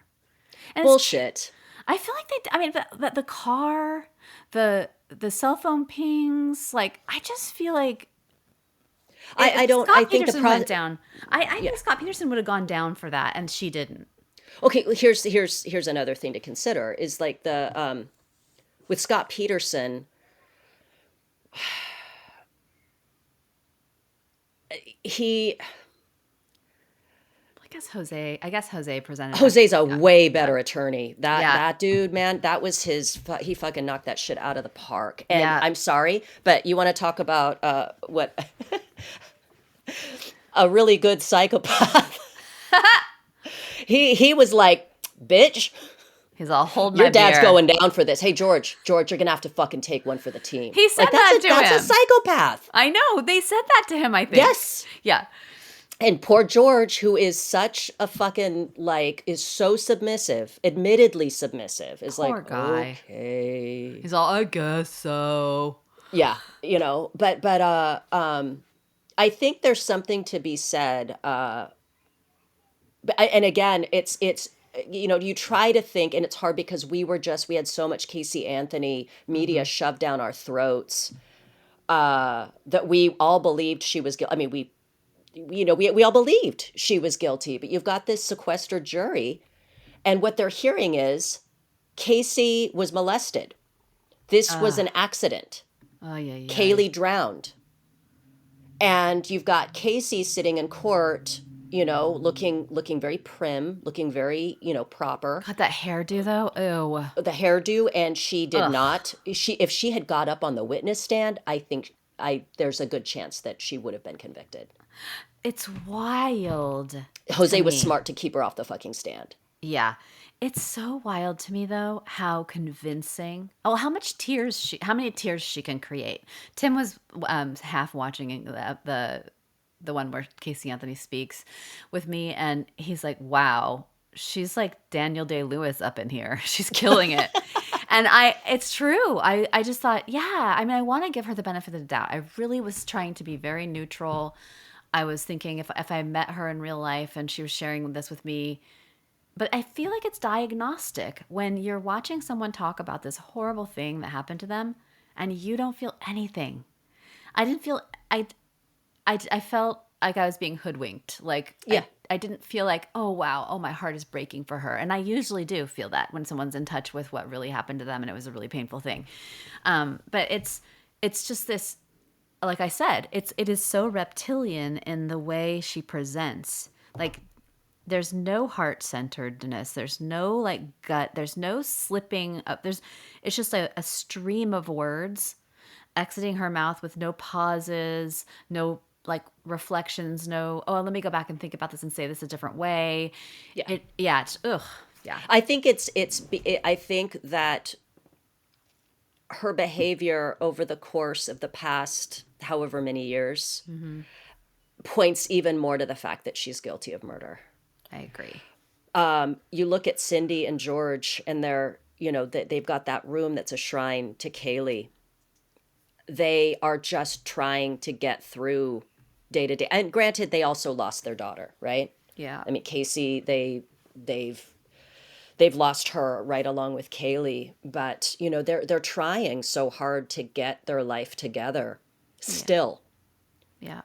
And Bullshit. I feel like the car, the cell phone pings, like, I just feel like I think went down. I think Scott Peterson would have gone down for that, and she didn't. Okay, here's another thing to consider is like with Scott Peterson, I guess Jose presented. Jose's a way better attorney. That dude, man, that was he fucking knocked that shit out of the park. And I'm sorry, but you want to talk about what a really good psychopath. He was like, bitch, He's all, hold your my dad's beer. going down for this. Hey, George, you're gonna have to fucking take one for the team. He said like, that's that to that's him. a psychopath. I know. They said that to him, I think. Yes. Yeah. And poor George, who is such a fucking, like, is so submissive, admittedly submissive, is Poor like, guy. okay. He's all, I guess so. Yeah, but I think there's something to be said. And again, it's you try to think, and it's hard because we had so much Casey Anthony media shoved down our throats that we all believed she was guilty. I mean, we all believed she was guilty, but you've got this sequestered jury, and what they're hearing is Casey was molested. This was an accident. Oh, yeah. Kaylee drowned. And you've got Casey sitting in court, looking very prim, looking very, proper. God, that hairdo, though. Ew. The hairdo, and she did not. If she had got up on the witness stand, I think there's a good chance that she would have been convicted. It's wild. Jose was smart to keep her off the fucking stand. Yeah. It's so wild to me, though, how convincing. Oh, how many tears she can create. Tim was half watching the one where Casey Anthony speaks with me, and he's like, wow, she's like Daniel Day-Lewis up in here. She's killing it. And it's true. I just thought, yeah, I mean, I want to give her the benefit of the doubt. I really was trying to be very neutral. I was thinking if I met her in real life and she was sharing this with me. But I feel like it's diagnostic when you're watching someone talk about this horrible thing that happened to them and you don't feel anything. I didn't feel, I felt like I was being hoodwinked. Like, yeah. I didn't feel like, oh, wow, oh, my heart is breaking for her. And I usually do feel that when someone's in touch with what really happened to them and it was a really painful thing. But it's just this, like I said, it is so reptilian in the way she presents. Like, there's no heart-centeredness. There's no like gut. There's no slipping up. It's just a stream of words exiting her mouth with no pauses, no like reflections, no, oh, let me go back and think about this and say this a different way. Yeah. It's, ugh. Yeah. I think I think that her behavior over the course of the past however many years points even more to the fact that she's guilty of murder. I agree. You look at Cindy and George, and they've got that room that's a shrine to Kaylee. They are just trying to get through day to day. And granted, they also lost their daughter, right? Yeah. I mean, Casey, they've lost her right along with Kaylee, but they're trying so hard to get their life together still. Yeah.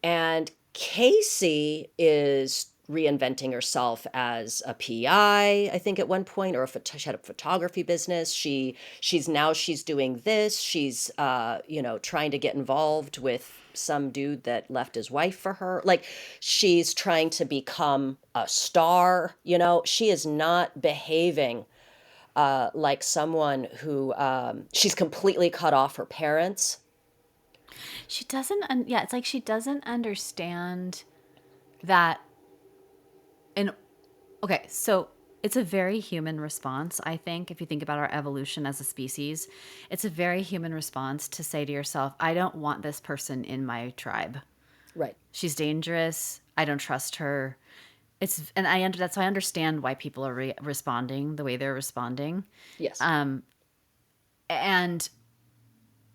And Casey is reinventing herself as a PI, I think at one point, or she had a photography business. She's doing this. She's trying to get involved with some dude that left his wife for her. Like, she's trying to become a star. She is not behaving like someone who she's completely cut off her parents. She doesn't, it's like she doesn't understand that. And okay, so it's a very human response, I think, if you think about our evolution as a species. It's a very human response to say to yourself, I don't want this person in my tribe. Right. She's dangerous. I don't trust her. That's why I understand why people are responding the way they're responding. Yes. And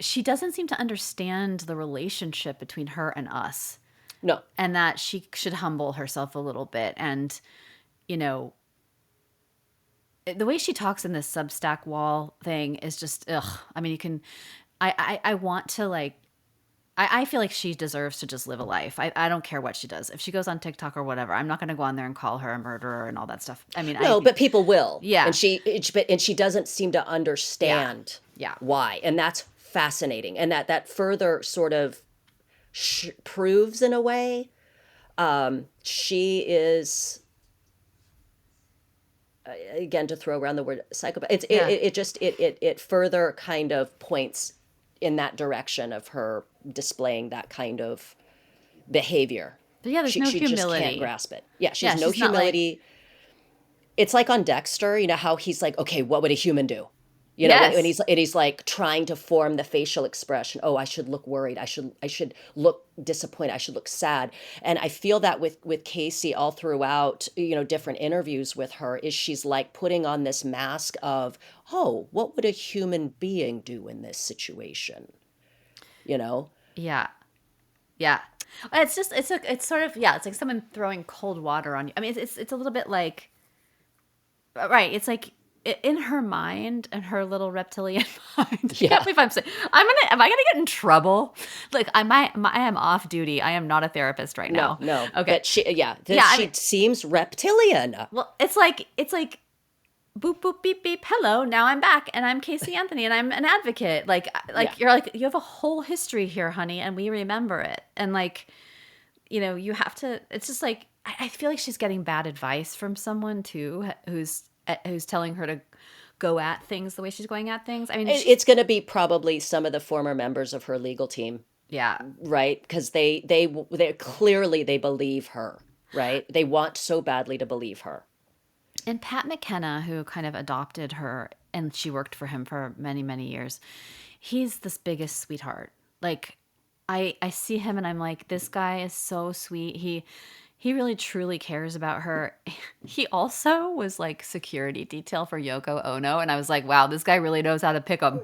she doesn't seem to understand the relationship between her and us. No. And that she should humble herself a little bit. And, the way she talks in this Substack wall thing is just, ugh. I mean, I want to like, I feel like she deserves to just live a life. I don't care what she does. If she goes on TikTok or whatever, I'm not going to go on there and call her a murderer and all that stuff. I mean, no, but people will. Yeah. And she doesn't seem to understand why. And that's fascinating. And that further sort of proves in a way she is, again, to throw around the word psychopath, it further kind of points in that direction of her displaying that kind of behavior. But yeah, there's no She just can't humility. grasp it. Yeah, she Yeah, has no she's not like, humility. It's like on Dexter, you know how he's like, okay, what would a human do? You know, when yes. he's like trying to form the facial expression. Oh, I should look worried. I should look disappointed. I should look sad. And I feel that with Casey all throughout, you know, different interviews with her, is she's like putting on this mask of, oh, what would a human being do in this situation? You know? Yeah. Yeah. It's just, it's sort of, yeah, it's like someone throwing cold water on you. I mean, it's a little bit like, right. It's like in her mind and her little reptilian mind. I can't Yeah. believe am I gonna get in trouble? Like I am off duty. I am not a therapist right No, now. no. Okay. But she, yeah, Yeah. I she mean, seems reptilian. well, it's like boop boop beep beep. Hello, now I'm back, and I'm Casey Anthony, and I'm an advocate. Yeah. You're like, you have a whole history here, honey, and we remember it. And like, you know, you have to. It's just like I feel like she's getting bad advice from someone too, who's telling her to go at things the way she's going at things. I mean, It's going to be probably some of the former members of her legal team, yeah, right? Because they clearly they believe her, right? They want so badly to believe her. and Pat McKenna, who kind of adopted her, and she worked for him for many, many years. He's this biggest sweetheart. Like, I see him and I'm like, this guy is so sweet. He really truly cares about her. He also was like security detail for Yoko Ono, and I was like, wow, this guy really knows how to pick them.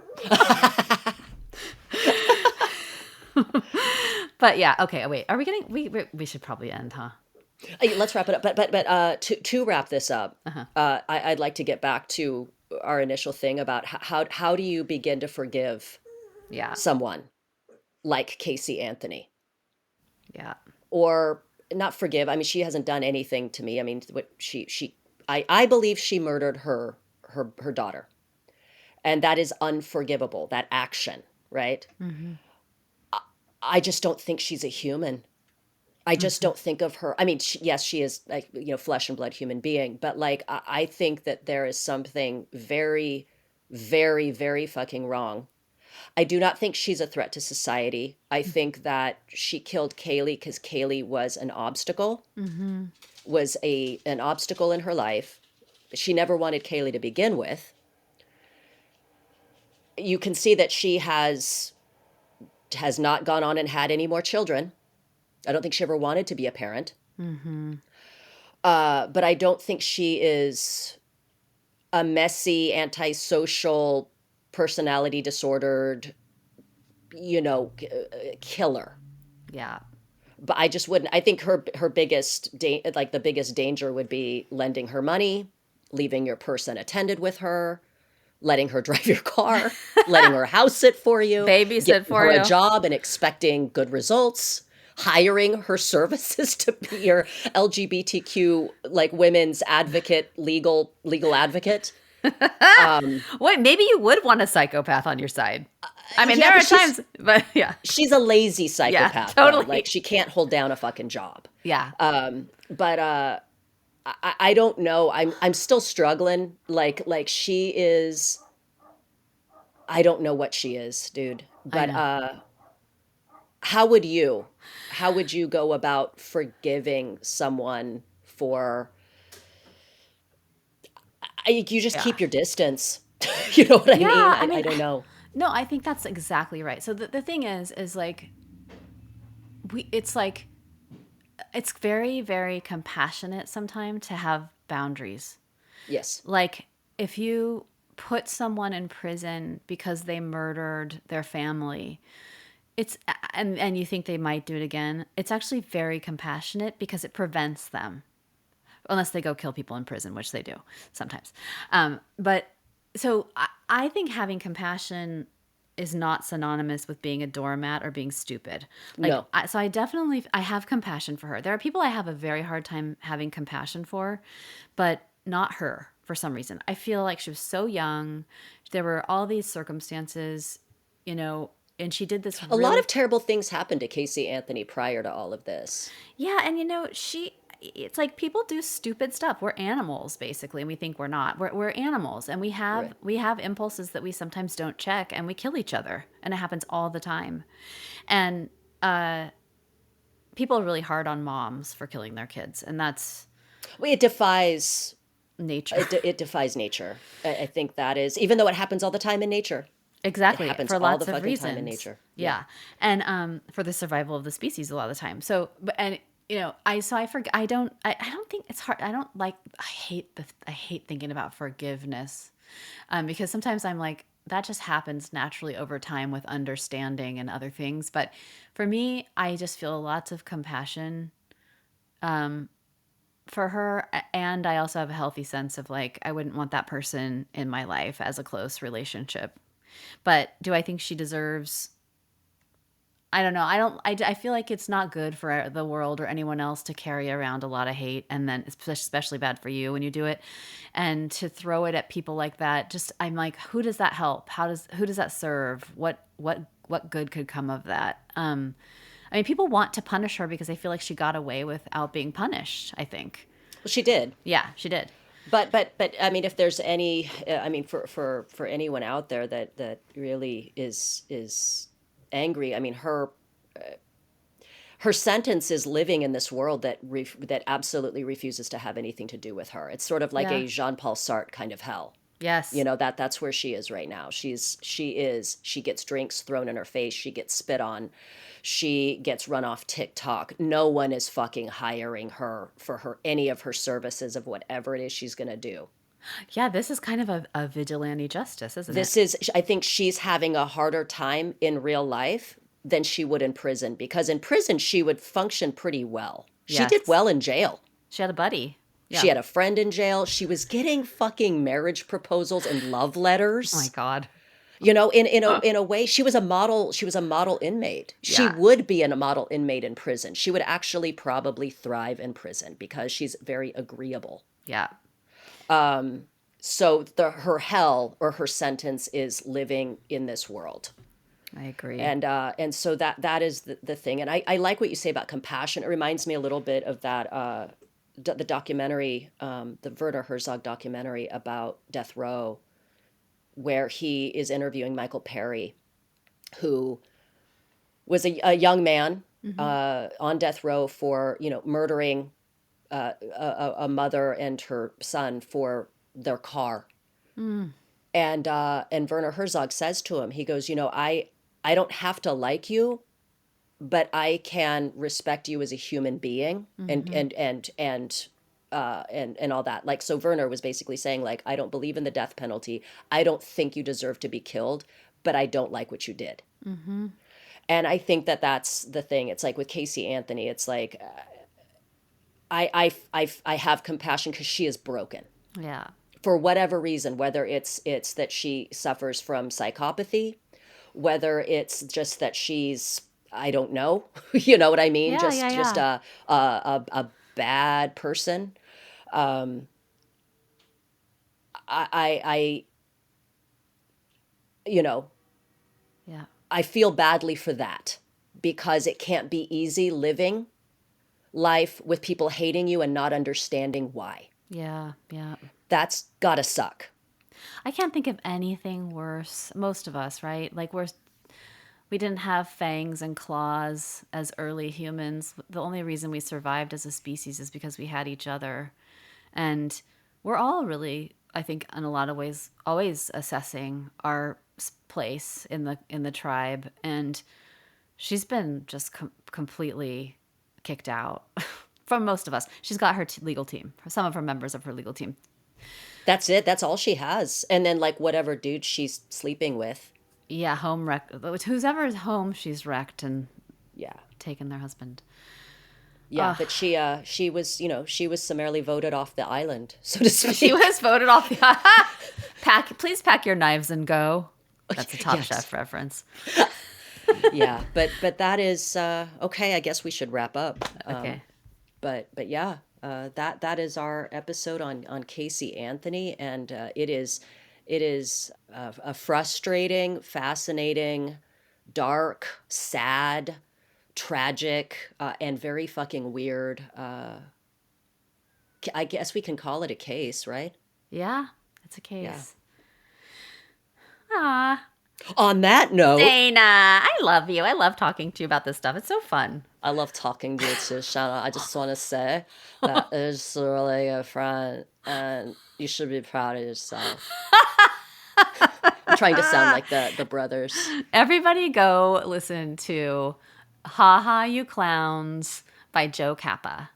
But yeah, okay. Wait, are we getting? We should probably end, huh? Let's wrap it up. But to wrap this up, I'd like to get back to our initial thing about how do you begin to forgive Yeah, someone like Casey Anthony, yeah, or not forgive. I mean, she hasn't done anything to me. I mean, what I believe she murdered her daughter, and that is unforgivable. That action, right? I just don't think she's a human. I just don't think of her. I mean, yes, she is like, you know, flesh and blood human being, but like, I think that there is something very, very, very fucking wrong. I do not think she's a threat to society. I think that she killed Kaylee because Kaylee was an obstacle, was an obstacle in her life. She never wanted Kaylee to begin with. You can see that she has not gone on and had any more children. I don't think she ever wanted to be a parent. But I don't think she is a messy, antisocial, personality disordered, you know, killer. yeah. But I just wouldn't. I think her biggest like the biggest danger would be lending her money, leaving your purse unattended with her, letting her drive your car, letting her house sit for you, Babysit giving for her you. a job and expecting good results, hiring her services to be your LGBTQ like women's advocate, legal advocate. Wait, maybe you would want a psychopath on your side. I mean, Yeah, there but are times, but yeah, she's a lazy psychopath. though. totally. Like she can't hold down a fucking job. Yeah. But I don't know. I'm still struggling. Like she is. I don't know what she is, dude. I But know. how would you go about forgiving someone for? You just Yeah. keep your distance. You know what I mean? Yeah, I I mean, don't know. no, I think that's exactly right. So the thing is like it's like it's very, very compassionate sometimes to have boundaries. Yes. Like if you put someone in prison because they murdered their family, it's and you think they might do it again, it's actually very compassionate because it prevents them. Unless they go kill people in prison, which they do sometimes. But so I think having compassion is not synonymous with being a doormat or being stupid. Like, No. so I have compassion for her. There are people I have a very hard time having compassion for, but not her for some reason. I feel like she was so young. There were all these circumstances, you know, and she did this A lot really, of terrible things happened to Casey Anthony prior to all of this. yeah. And you know, it's like people do stupid stuff. We're animals basically, and we think we're not. We're animals, and Right. we have impulses that we sometimes don't check, and we kill each other, and it happens all the time. And people are really hard on moms for killing their kids, and that's Well, it defies nature. it defies nature. I think that is, even though it happens all the time in nature. It Exactly, happens for all the lots of fucking time in reasons. nature. Yeah. Yeah. And for the survival of the species a lot of the time. So, but and you know, I forget I don't think it's hard. I don't like I hate thinking about forgiveness. Because sometimes I'm like that just happens naturally over time with understanding and other things, but for me, I just feel lots of compassion for her, and I also have a healthy sense of like I wouldn't want that person in my life as a close relationship. But do I think she deserves? I don't know. I don't. I feel like it's not good for the world or anyone else to carry around a lot of hate, and then it's especially bad for you when you do it, and to throw it at people like that. Just I'm like, who does that help? Who does that serve? What good could come of that? I mean, people want to punish her because they feel like she got away without being punished. I think. Well, she did. Yeah, she did. But I mean, if there's any, I mean, for anyone out there that really is angry, I mean, her sentence is living in this world that absolutely refuses to have anything to do with her. It's sort of like Yeah. a Jean-Paul Sartre kind of hell. Yes. That's where she is right now. She gets drinks thrown in her face, she gets spit on, she gets run off TikTok. No one is fucking hiring her for any of her services of whatever it is she's going to do. Yeah. This is kind of a vigilante justice, isn't it? I think she's having a harder time in real life than she would in prison, because in prison she would function pretty well. She did Yes. well in jail. She had a buddy. She Yeah. had a friend in jail. She was getting fucking marriage proposals and love Oh my letters. God. In a way, she was a model inmate. She Yeah. would be a model inmate in prison. She would actually probably thrive in prison because she's very agreeable. Yeah. So her hell or her sentence is living in this world. I agree. And so that is the thing. And I like what you say about compassion. It reminds me a little bit of that the documentary, the Werner Herzog documentary about death row, where he is interviewing Michael Perry, who was a young man on death row for murdering a mother and her son for their car. And Werner Herzog says to him, he goes, I don't have to like you, but I can respect you as a human being, and all that. Like, so Werner was basically saying, like, I don't believe in the death penalty. I don't think you deserve to be killed, but I don't like what you did. And I think that's the thing. It's like with Casey Anthony, it's like, I have compassion because she is broken Yeah. for whatever reason, whether it's that she suffers from psychopathy, whether it's just that she's, I don't know, you know what I mean? Yeah, Just yeah, just yeah. a bad person. I you know, Yeah. I feel badly for that, because it can't be easy living life with people hating you and not understanding why. Yeah. Yeah. That's gotta suck. I can't think of anything worse. Most of us, right? Like we didn't have fangs and claws as early humans. The only reason we survived as a species is because we had each other. And we're all really, I think, in a lot of ways, always assessing our place in the tribe. And she's been just completely kicked out from most of us. She's got her legal team, some of her members of her legal team. That's it. That's all she has. And then, like, whatever dude she's sleeping with. Yeah, home wreck. Whoever's home, she's wrecked and Yeah. taken their husband. Yeah, but she was, she was summarily voted off the island, so to speak. She was voted off the please pack your knives and go. That's a Top Yes. Chef reference. Yeah, but that is okay. I guess we should wrap up. Okay. But yeah, that is our episode on Casey Anthony, and it is a frustrating, fascinating, dark, sad, tragic, and very fucking weird. I guess we can call it a case, right? Yeah, it's a Yeah. case. Ah. On that note, Dana, I love you. I love talking to you about this stuff. It's so fun. I love talking to you too, Shannon. I just want to say that it's a really good friend, and you should be proud of yourself. I'm trying to sound like the brothers. Everybody go listen to Ha Ha You Clowns by Joe Kappa.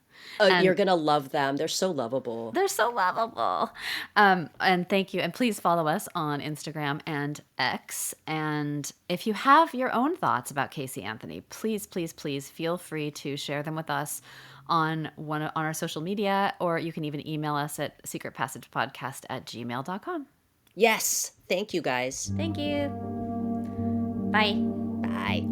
You're going to love them. They're so lovable. They're so lovable. And thank you. And please follow us on Instagram and X. And if you have your own thoughts about Casey Anthony, please, please, please feel free to share them with us on our social media, or you can even email us at secretpassagepodcast@gmail.com. Yes. Thank you, guys. Thank you. Bye. Bye.